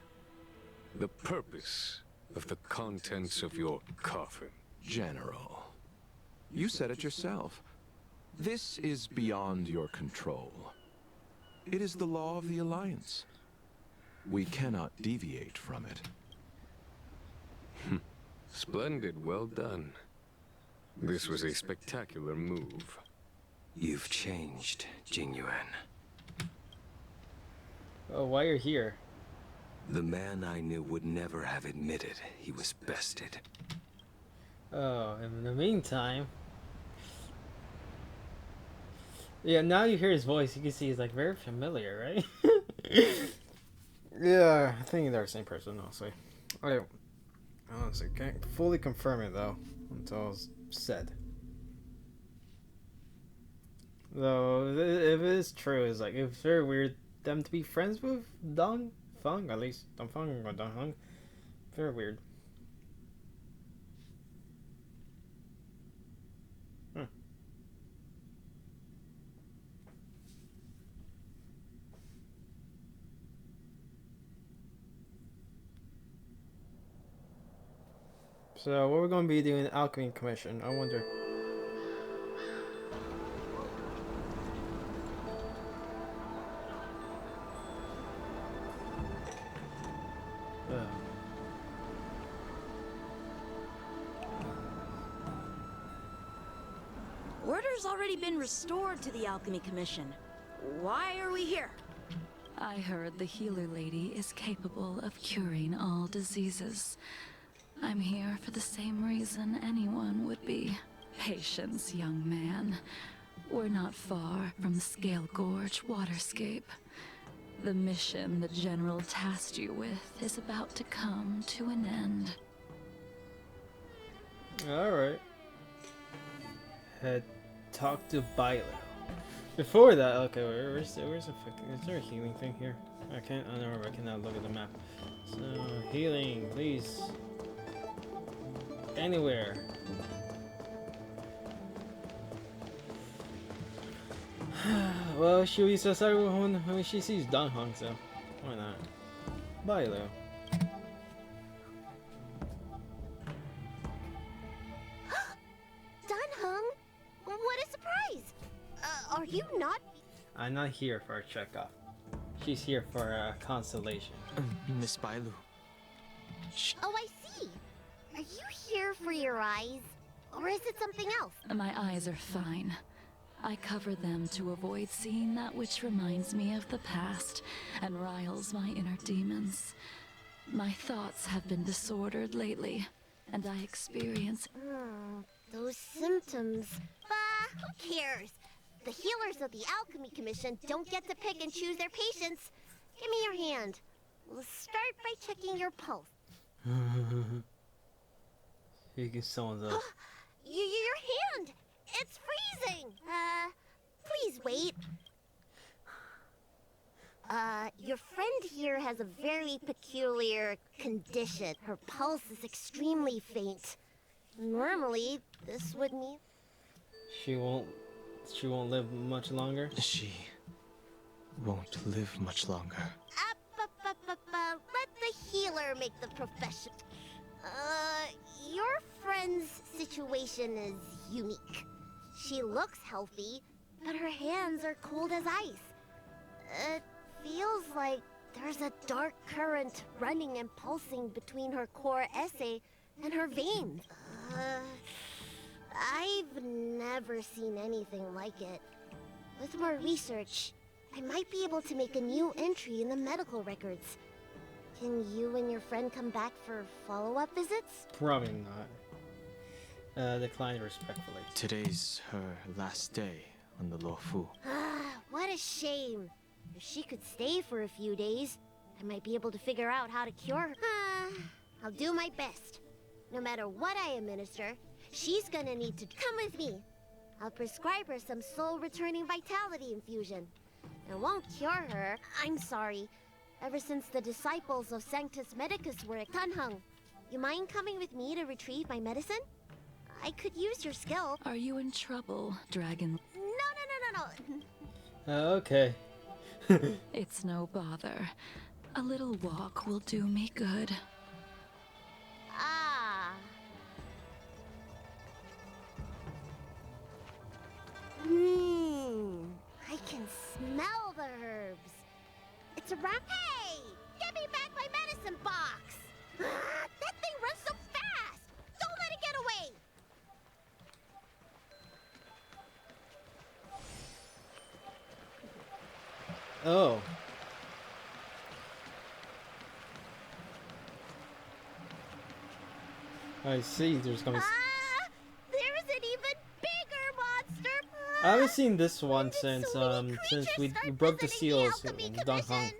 the purpose of the contents of your coffin. General, you said it yourself. This is beyond your control. It is the law of the Alliance. We cannot deviate from it. Splendid, well done. This was a spectacular move. You've changed, Jingyuan. Oh, why you're here? The man I knew would never have admitted he was bested. Oh, in the meantime... Yeah, now you hear his voice, you can see he's like very familiar, right? Yeah, I think they're the same person, honestly. Honestly, can't fully confirm it though, until it's said. Though, if it is true, it's like, it's very weird them to be friends with Dong Feng, at least. Dong Feng or Dong Heng. Very weird. So, what we're going to be doing Alchemy Commission, I wonder. Order's already been restored to the Alchemy Commission. Why are we here? I heard the healer lady is capable of curing all diseases. I'm here for the same reason anyone would be. Patience, young man. We're not far from the Scale Gorge waterscape. The mission the General tasked you with is about to come to an end. Alright. Talk to Bilo. Before that, okay, where's the fucking... Is there a healing thing here? I don't remember, I cannot look at the map. So, healing, please. Anywhere. Well, she will says everyone when she sees Dong Hong, so why not? Bilo. Dun Hung, what a surprise! Are you not? I'm not here for a checkup. She's here for a consolation. Miss Bailu. Oh, I see. Are you here for your eyes? Or is it something else? My eyes are fine. I cover them to avoid seeing that which reminds me of the past and riles my inner demons. My thoughts have been disordered lately, and I experience... Those symptoms. Who cares? The healers of the Alchemy Commission don't get to pick and choose their patients. Give me your hand. We'll start by checking your pulse. You can someone's up. Your hand! It's freezing! Please wait. Your friend here has a very peculiar condition. Her pulse is extremely faint. Normally, this would mean... She won't live much longer? She won't live much longer. Let the healer make the profession. Your friend's situation is unique. She looks healthy, but her hands are cold as ice. It feels like there's a dark current running and pulsing between her core esse and her veins. I've never seen anything like it. With more research, I might be able to make a new entry in the medical records. Can you and your friend come back for follow-up visits? Probably not. Decline respectfully. Today's her last day on the Luofu. What a shame. If she could stay for a few days, I might be able to figure out how to cure her. I'll do my best. No matter what I administer, she's gonna need to come with me. I'll prescribe her some soul-returning vitality infusion. It won't cure her, I'm sorry, ever since the disciples of Sanctus Medicus were at Tunhung. You mind coming with me to retrieve my medicine? I could use your skill. Are you in trouble, Dragon? No. Okay. It's no bother. A little walk will do me good. I can smell the herbs. It's around. Hey! Give me back my medicine box! That thing runs so fast! Don't let it get away! Oh. I see, there's gonna be... There's an even bigger monster! I haven't seen this one since we broke the seals in Donghong.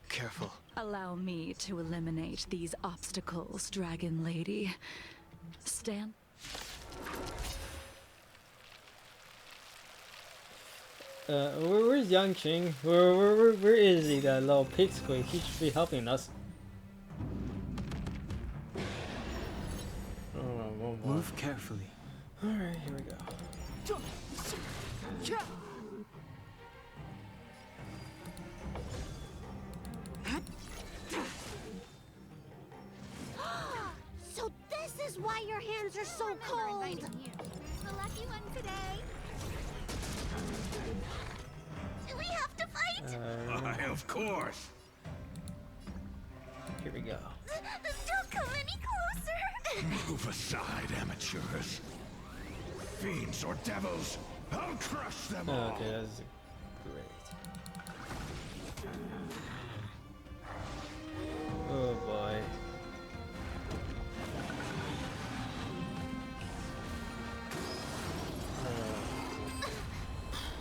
Careful. Allow me to eliminate these obstacles, Dragon Lady. Stand. Where's Yangqing? Where is he, that little pipsqueak? He should be helping us. Oh, move carefully. Alright, here we go. So this is why your hands are so cold! Who's the lucky one today? Do we have to fight? Of course! Here we go. Don't come any closer! Move aside, amateurs. Fiends or devils, I'll crush them all! Okay, that's great. Oh boy.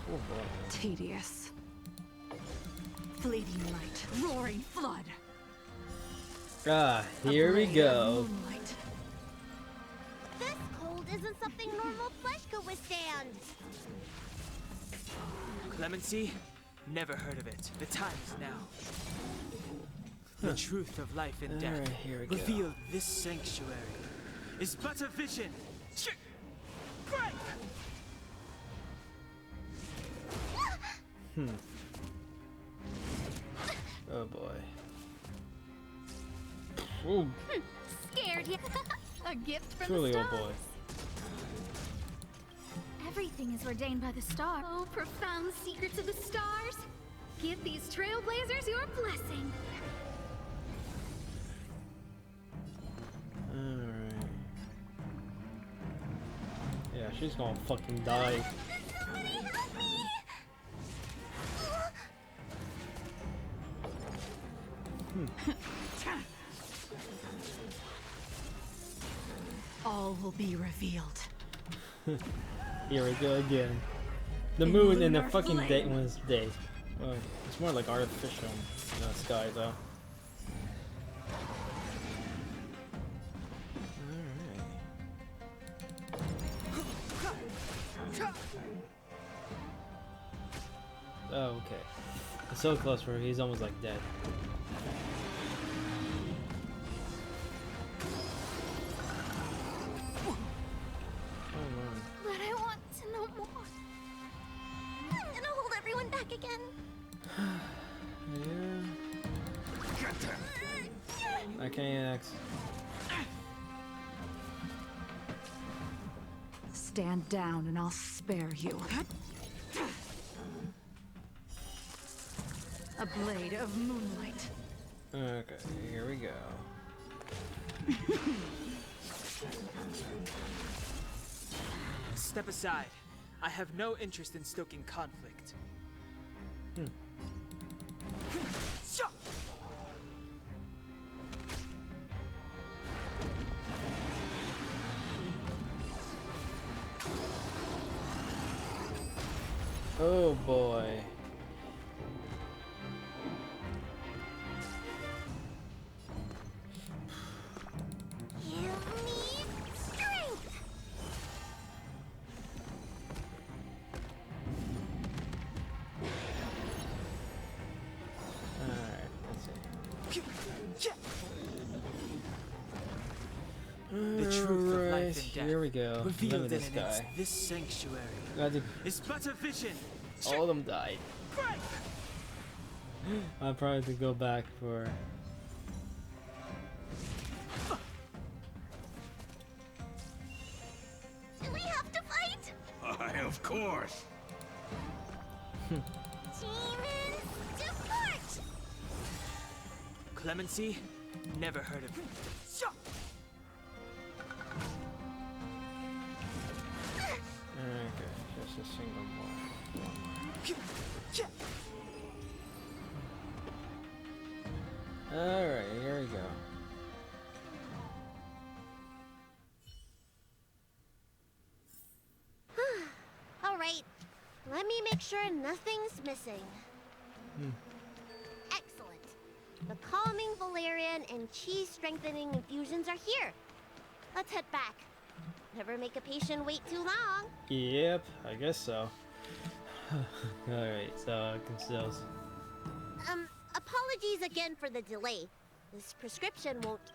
Oh boy. Tedious. Fleeting light, roaring flood. Ah, here we go. Moonlight. This cold isn't something normal flesh could withstand. Clemency? Never heard of it. The time is now. The truth of life and death, Alright, here we go. revealed this sanctuary, is but a vision. Break! Oh boy. Ooh, Scared you? A gift from truly, the oh stars. boy. Everything is ordained by the star. Oh, profound secrets of the stars. Give these trailblazers your blessing. Alright. Yeah, she's gonna fucking die. Somebody help me! All will be revealed. Here we go again. The In moon in the lunar fucking day flame. was day. Well, it's more like artificial in the sky though. Oh, okay. It's so close where he's almost like dead. But I want to know more. I'm gonna hold everyone back again. Yeah. Get them! I can't ask. stand down and I'll spare you. A blade of moonlight. Okay, here we go. Step aside. I have no interest in stoking conflict. Oh boy. Give me strength! Alright, let's see. The truth of life Alright, and death, here we go. Look revealed at in this an guy. this sanctuary, Glad is but a vision. all of them died. I'll probably have to go back for. Do we have to fight? Why, of course. Demons, depart! Clemency? Never heard of it. Okay, just a single more. Alright, here we go. Alright, let me make sure nothing's missing. Excellent. The calming valerian and chi strengthening infusions are here. Let's head back. Never make a patient wait too long. Yep, I guess so. Alright, so I can still. Apologies again for the delay. This prescription won't.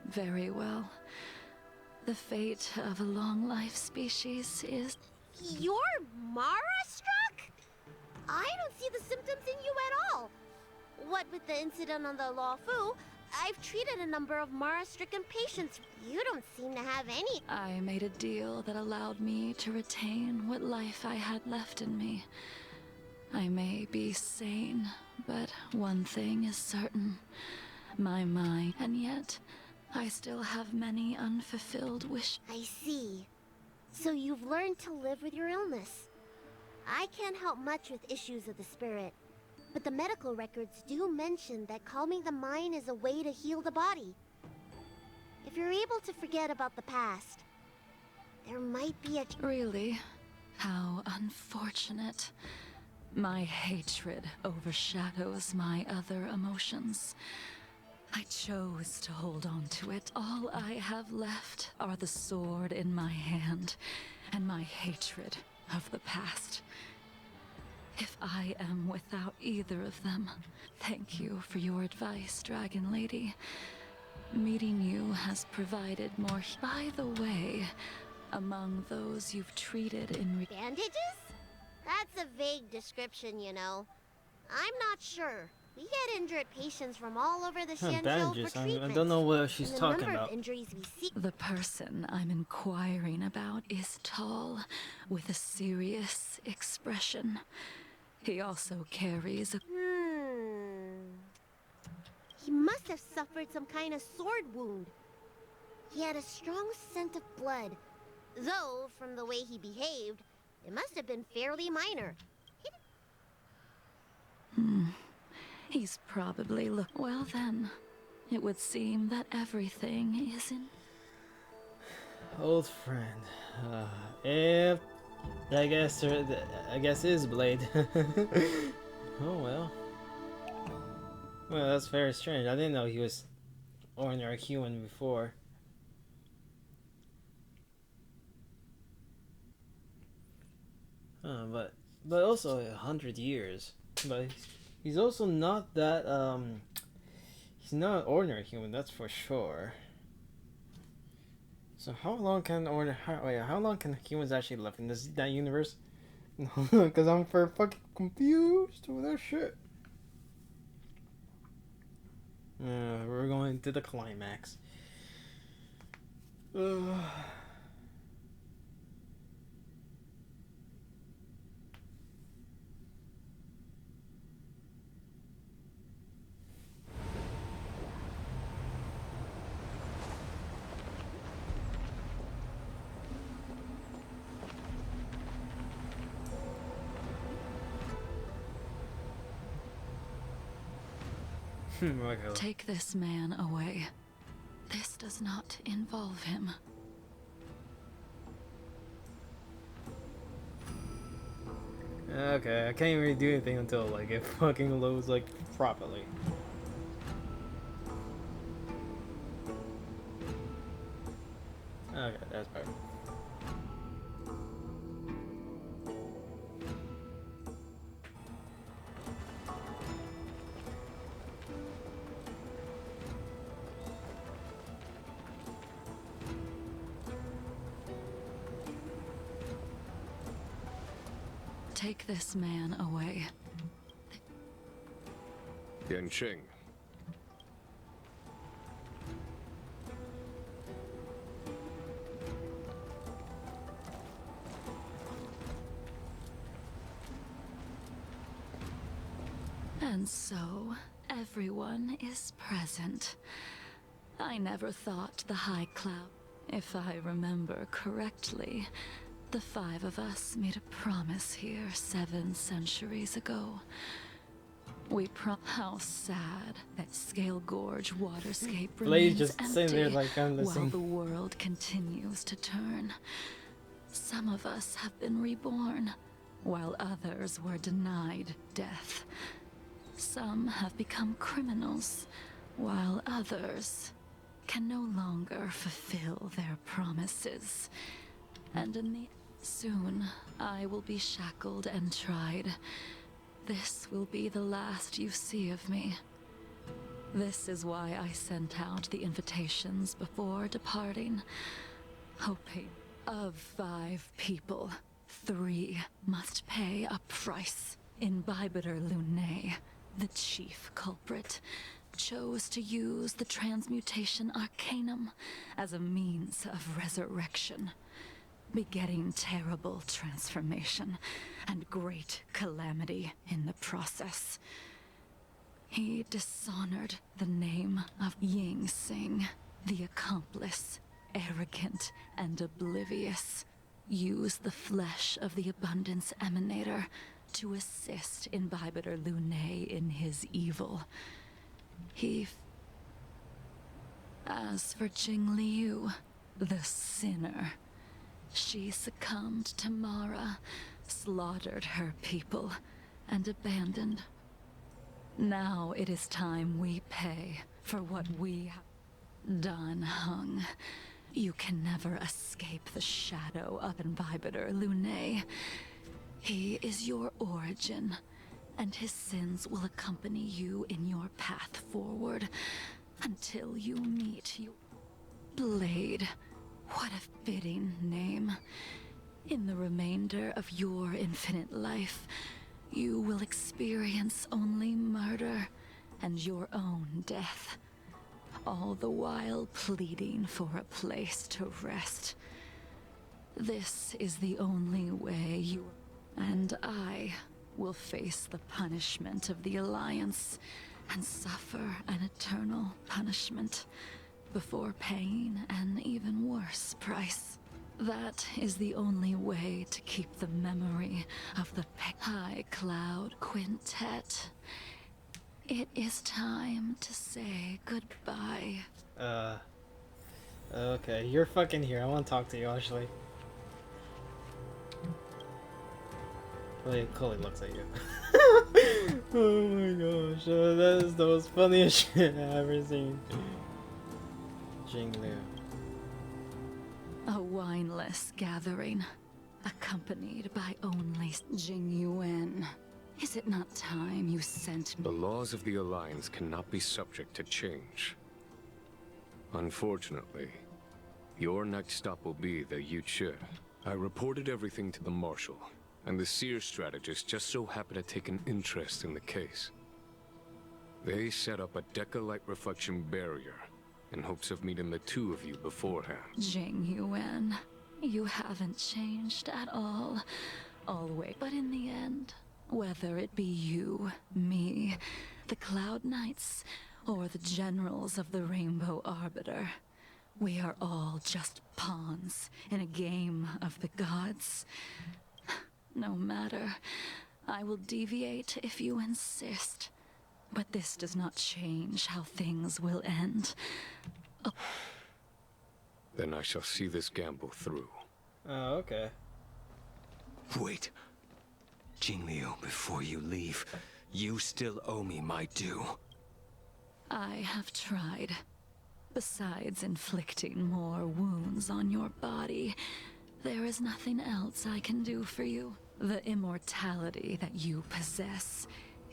Very well. The fate of a long-life species is... You're Mara-struck? I don't see the symptoms in you at all. What with the incident on the Law Fu, I've treated a number of Mara-stricken patients. You don't seem to have any. I made a deal that allowed me to retain what life I had left in me. I may be sane, but one thing is certain. My mind, and yet, I still have many unfulfilled wishes. I see. So you've learned to live with your illness. I can't help much with issues of the spirit, but the medical records do mention that calming the mind is a way to heal the body. If you're able to forget about the past, there might be a... Really? How unfortunate. My hatred overshadows my other emotions. I chose to hold on to it. All I have left are the sword in my hand and my hatred of the past. If I am without either of them, thank you for your advice, Dragon Lady. Meeting you has provided more. By the way, among those you've treated in Bandages? That's a vague description, you know. I'm not sure. We get injured patients from all over the Shanzhou bandages. for I treatment. don't know what she's And the talking number about. of injuries we see. The person I'm inquiring about is tall, with a serious expression. He also carries a... He must have suffered some kind of sword wound. He had a strong scent of blood. Though, from the way he behaved, it must have been fairly minor. He's probably well then, it would seem that everything is in... Old friend. If I guess is Blade. Oh well. Well, that's very strange. I didn't know he was ordinary human before. But also 100 years. But he's also not that he's not an ordinary human, that's for sure. So how long can how long can humans actually live in that universe? Because I'm fucking confused with that shit. We're going to the climax. Okay. Take this man away. This does not involve him. Okay, I can't really do anything until like it fucking loads like properly. Okay, that's better. Take this man away. Yanqing. And so, everyone is present. I never thought the High Cloud. If I remember correctly, the 5 of us made a promise here 7 centuries ago. How sad that Scale Gorge waterscape Blaze remains just empty sitting there like I'm while listening. the world continues to turn. Some of us have been reborn, while others were denied death. Some have become criminals, while others can no longer fulfill their promises. And soon, I will be shackled and tried. This will be the last you see of me. This is why I sent out the invitations before departing, hoping of 5 people, 3 must pay a price. Imbibitor Lunae, the chief culprit, chose to use the transmutation arcanum as a means of resurrection, begetting terrible transformation and great calamity in the process. He dishonored the name of Ying Sing, the accomplice, arrogant and oblivious, used the flesh of the Abundance Emanator to assist Imbibitor Lunae in his evil. As for Jingliu, the sinner, she succumbed to Mara, slaughtered her people, and abandoned. Now it is time we pay for what we have done, Hung. You can never escape the shadow of Imbibitor Lunae. He is your origin, and his sins will accompany you in your path forward until you meet your Blade. What a fitting name. In the remainder of your infinite life, you will experience only murder and your own death, all the while pleading for a place to rest. This is the only way you and I will face the punishment of the Alliance and suffer an eternal punishment before paying an even worse price. That is the only way to keep the memory of the High Cloud Quintet. It is time to say goodbye. Okay, you're fucking here. I want to talk to you, actually. Chloe looks at you. Oh my gosh, that is the most funniest shit I've ever seen. Jingliu. A wineless gathering, accompanied by only Jingyuan. Is it not time you sent me? The laws of the Alliance cannot be subject to change. Unfortunately, your next stop will be the Yuchi. I reported everything to the Marshal, and the Seer strategist just so happened to take an interest in the case. They set up a Deca-light reflection barrier in hopes of meeting the 2 of you beforehand. Jingyuan, you haven't changed at all. Always. But in the end, whether it be you, me, the Cloud Knights, or the generals of the Rainbow Arbiter, we are all just pawns in a game of the gods. No matter, I will deviate if you insist. But this does not change how things will end. Then I shall see this gamble through. Oh, okay. Wait. Jingliu, before you leave, you still owe me my due. I have tried. Besides inflicting more wounds on your body, there is nothing else I can do for you. The immortality that you possess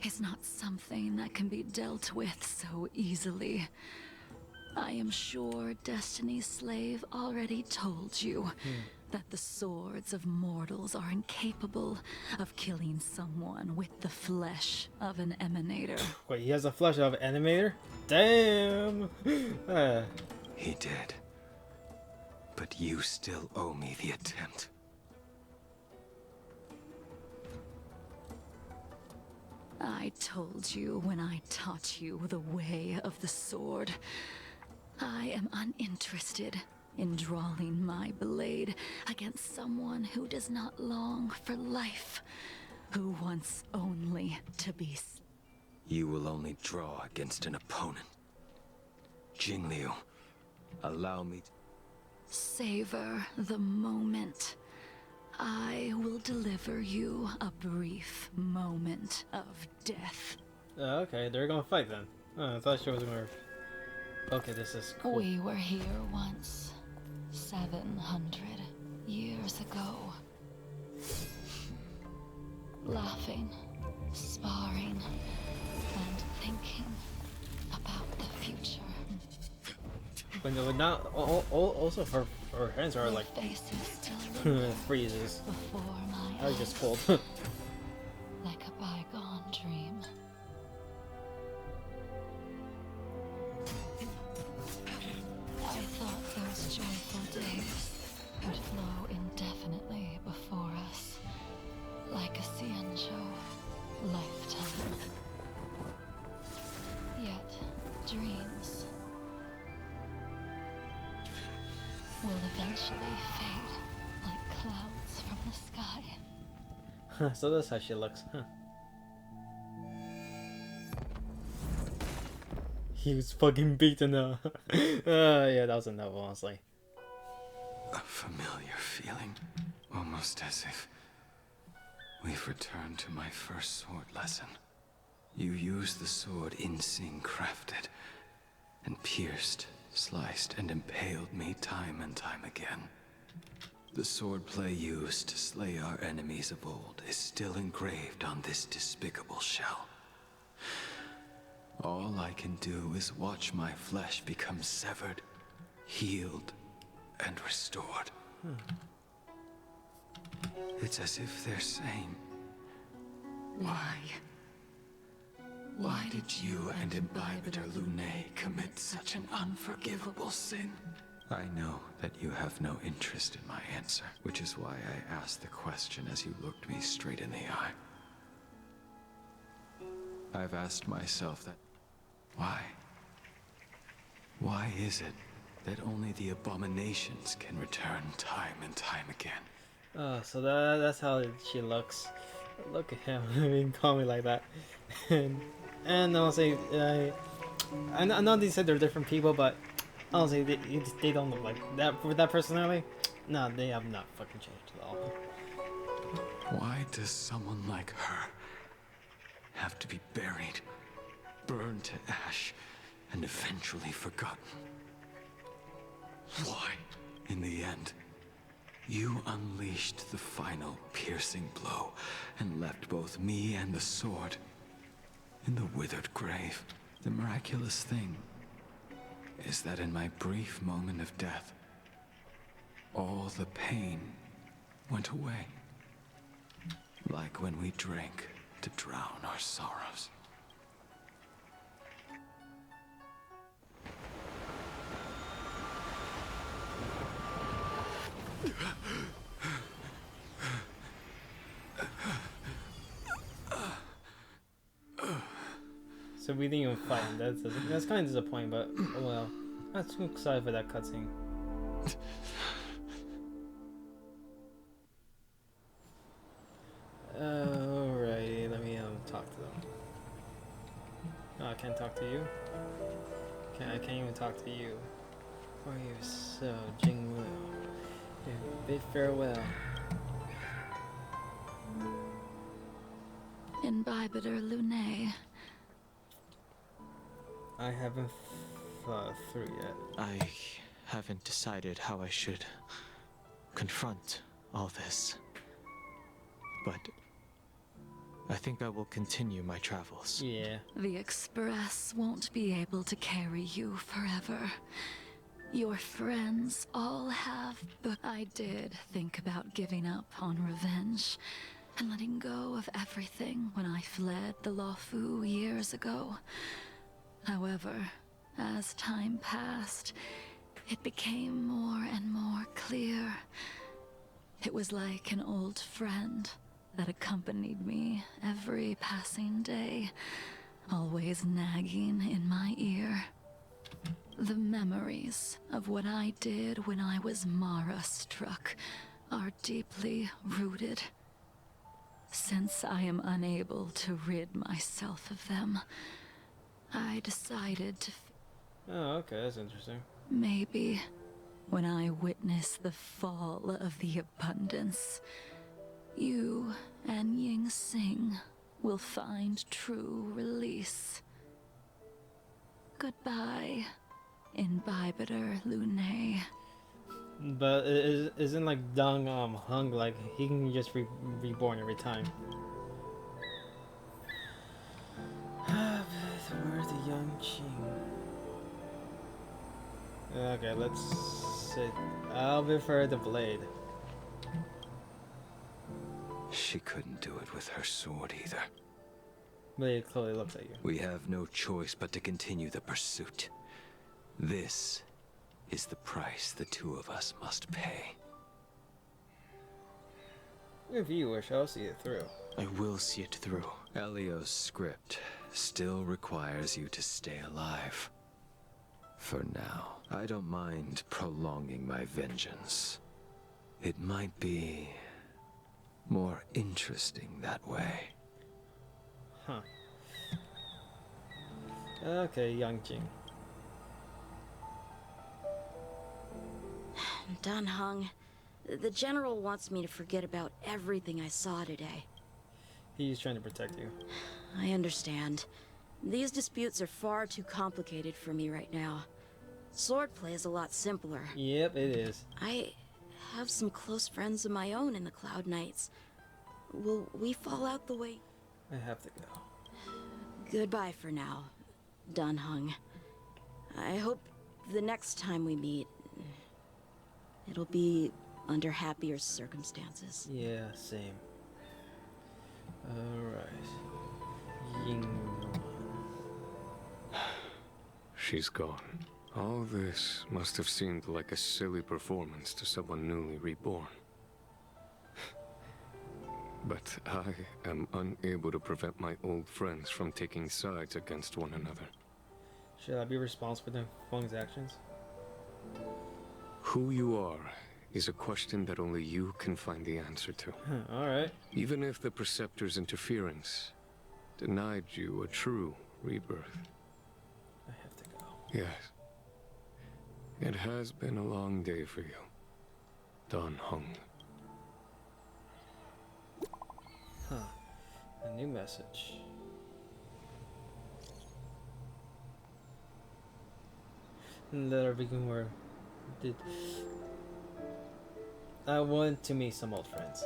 is not something that can be dealt with so easily. I am sure Destiny's slave already told you that the swords of mortals are incapable of killing someone with the flesh of an emanator. Wait, he has the flesh of an animator? Damn! He did. But you still owe me the attempt. I told you when I taught you the way of the sword. I am uninterested in drawing my blade against someone who does not long for life, who wants only to be. You will only draw against an opponent. Jingliu, allow me to... Savor the moment. I will deliver you a brief moment of death. Okay, they're gonna fight then. Oh, I thought she was gonna... Okay, this is cool. We were here once, 700 years ago. Laughing, sparring, and thinking about the future. But no, not... Also, her hands are like... Faces still freezes. before my I was eyes, just cold. like a bygone dream. I thought those joyful days would flow indefinitely before us, like a Ciancho lifetime. Yet, dreams will eventually fade like clouds from the sky. So that's how she looks. Huh. He was fucking beaten up. Yeah, that was enough, honestly. A familiar feeling, almost as if we've returned to my first sword lesson. You used the sword Insing crafted, and pierced, sliced, and impaled me time and time again. The swordplay used to slay our enemies of old is still engraved on this despicable shell. All I can do is watch my flesh become severed, healed, and restored. It's as if they're saying, why? Why did you and Imbibitor Lunae commit such an unforgivable sin? I know that you have no interest in my answer, which is why I asked the question as you looked me straight in the eye. I've asked myself that, why? Why is it that only the abominations can return time and time again? So that's how she looks. Look at him being call me like that. And honestly, I know they said they're different people, but honestly, they don't look like that. With that personality, no, they have not fucking changed at all. Why does someone like her have to be buried, burned to ash, and eventually forgotten? Why? In the end, you unleashed the final piercing blow and left both me and the sword in the withered grave. The miraculous thing is that in my brief moment of death, all the pain went away. Like when we drank to drown our sorrows. So we didn't even fight him. That's kind of disappointing, but oh well. I'm excited for that cutscene. Alrighty, let me talk to them. can't talk to you. I can't even talk to you. For you, so Jingliu. Bid farewell. Imbibitor Lunae. I haven't thought through yet. I haven't decided how I should confront all this. But I think I will continue my travels. Yeah. The Express won't be able to carry you forever. Your friends all have, but I did think about giving up on revenge and letting go of everything when I fled the Luofu years ago. However, as time passed, it became more and more clear. It was like an old friend that accompanied me every passing day, always nagging in my ear. The memories of what I did when I was Mara-struck are deeply rooted. Since I am unable to rid myself of them, I decided to... Oh, okay, that's interesting. Maybe when I witness the fall of the abundance, you and Ying Sing will find true release. Goodbye, Imbibitor Lunae. But isn't like Dong Hung like he can just reborn every time? Where's the young Qing? Okay, let's sit. I'll prefer the blade. She couldn't do it with her sword either. Blade clearly looks at you. We have no choice but to continue the pursuit. This is the price the two of us must pay. If you wish, I'll see it through. I will see it through. Elio's script still requires you to stay alive. For now, I don't mind prolonging my vengeance. It might be more interesting that way. Huh. Okay, young Jing. Dan Heng, the General wants me to forget about everything I saw today. He's trying to protect you. I understand. These disputes are far too complicated for me right now. Swordplay is a lot simpler. Yep, it is. I have some close friends of my own in the Cloud Knights. Will we fall out the way? I have to go. Goodbye for now, Dan Heng. I hope the next time we meet, it'll be under happier circumstances. Yeah, same. Alright. Ying. She's gone. All this must have seemed like a silly performance to someone newly reborn. But I am unable to prevent my old friends from taking sides against one another. Should I be responsible for Feng's actions? Who you are is a question that only you can find the answer to. Alright. Even if the Preceptor's interference denied you a true rebirth. I have to go. Yes. It has been a long day for you, Dan Heng. Huh. A new message. Letter begin where did I want to meet some old friends.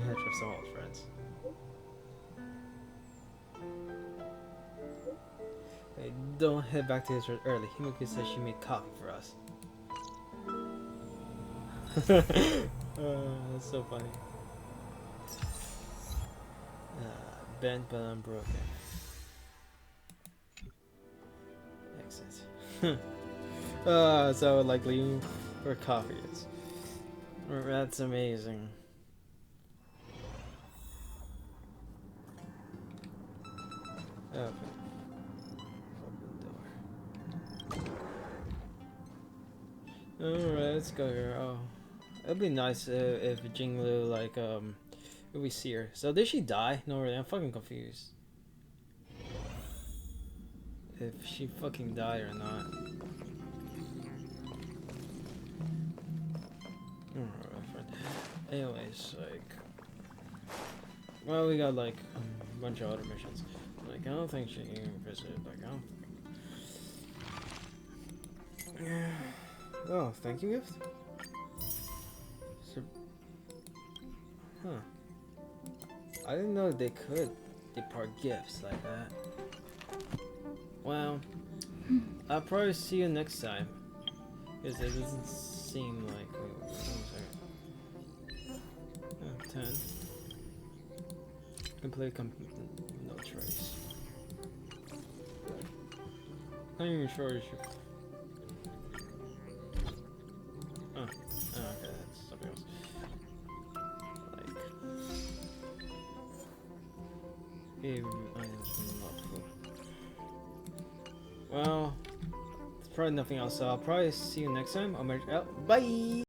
Head for some old friends. Hey, don't head back to Israel early. Himiko says she made coffee for us. That's so funny. Bent but unbroken. Excellent. So likely where coffee is. That's amazing. Okay. Open the door. Alright, let's go here. Oh. It'd be nice if Jingliu, like, if we see her. So did she die? No, really, I'm fucking confused. if she fucking died or not. Anyways, like, well, we got like a bunch of other missions. Like, I don't think she can even visit. Like, I don't. Yeah. Oh, thank you gift. So, huh. I didn't know they could depart gifts like that. Well, I'll probably see you next time. Because it doesn't seem like. Wait, one second. 10. Complete no trace. Not even sure you should. Oh, okay, that's something else. Like, well, there's probably nothing else, so I'll probably see you next time. Bye!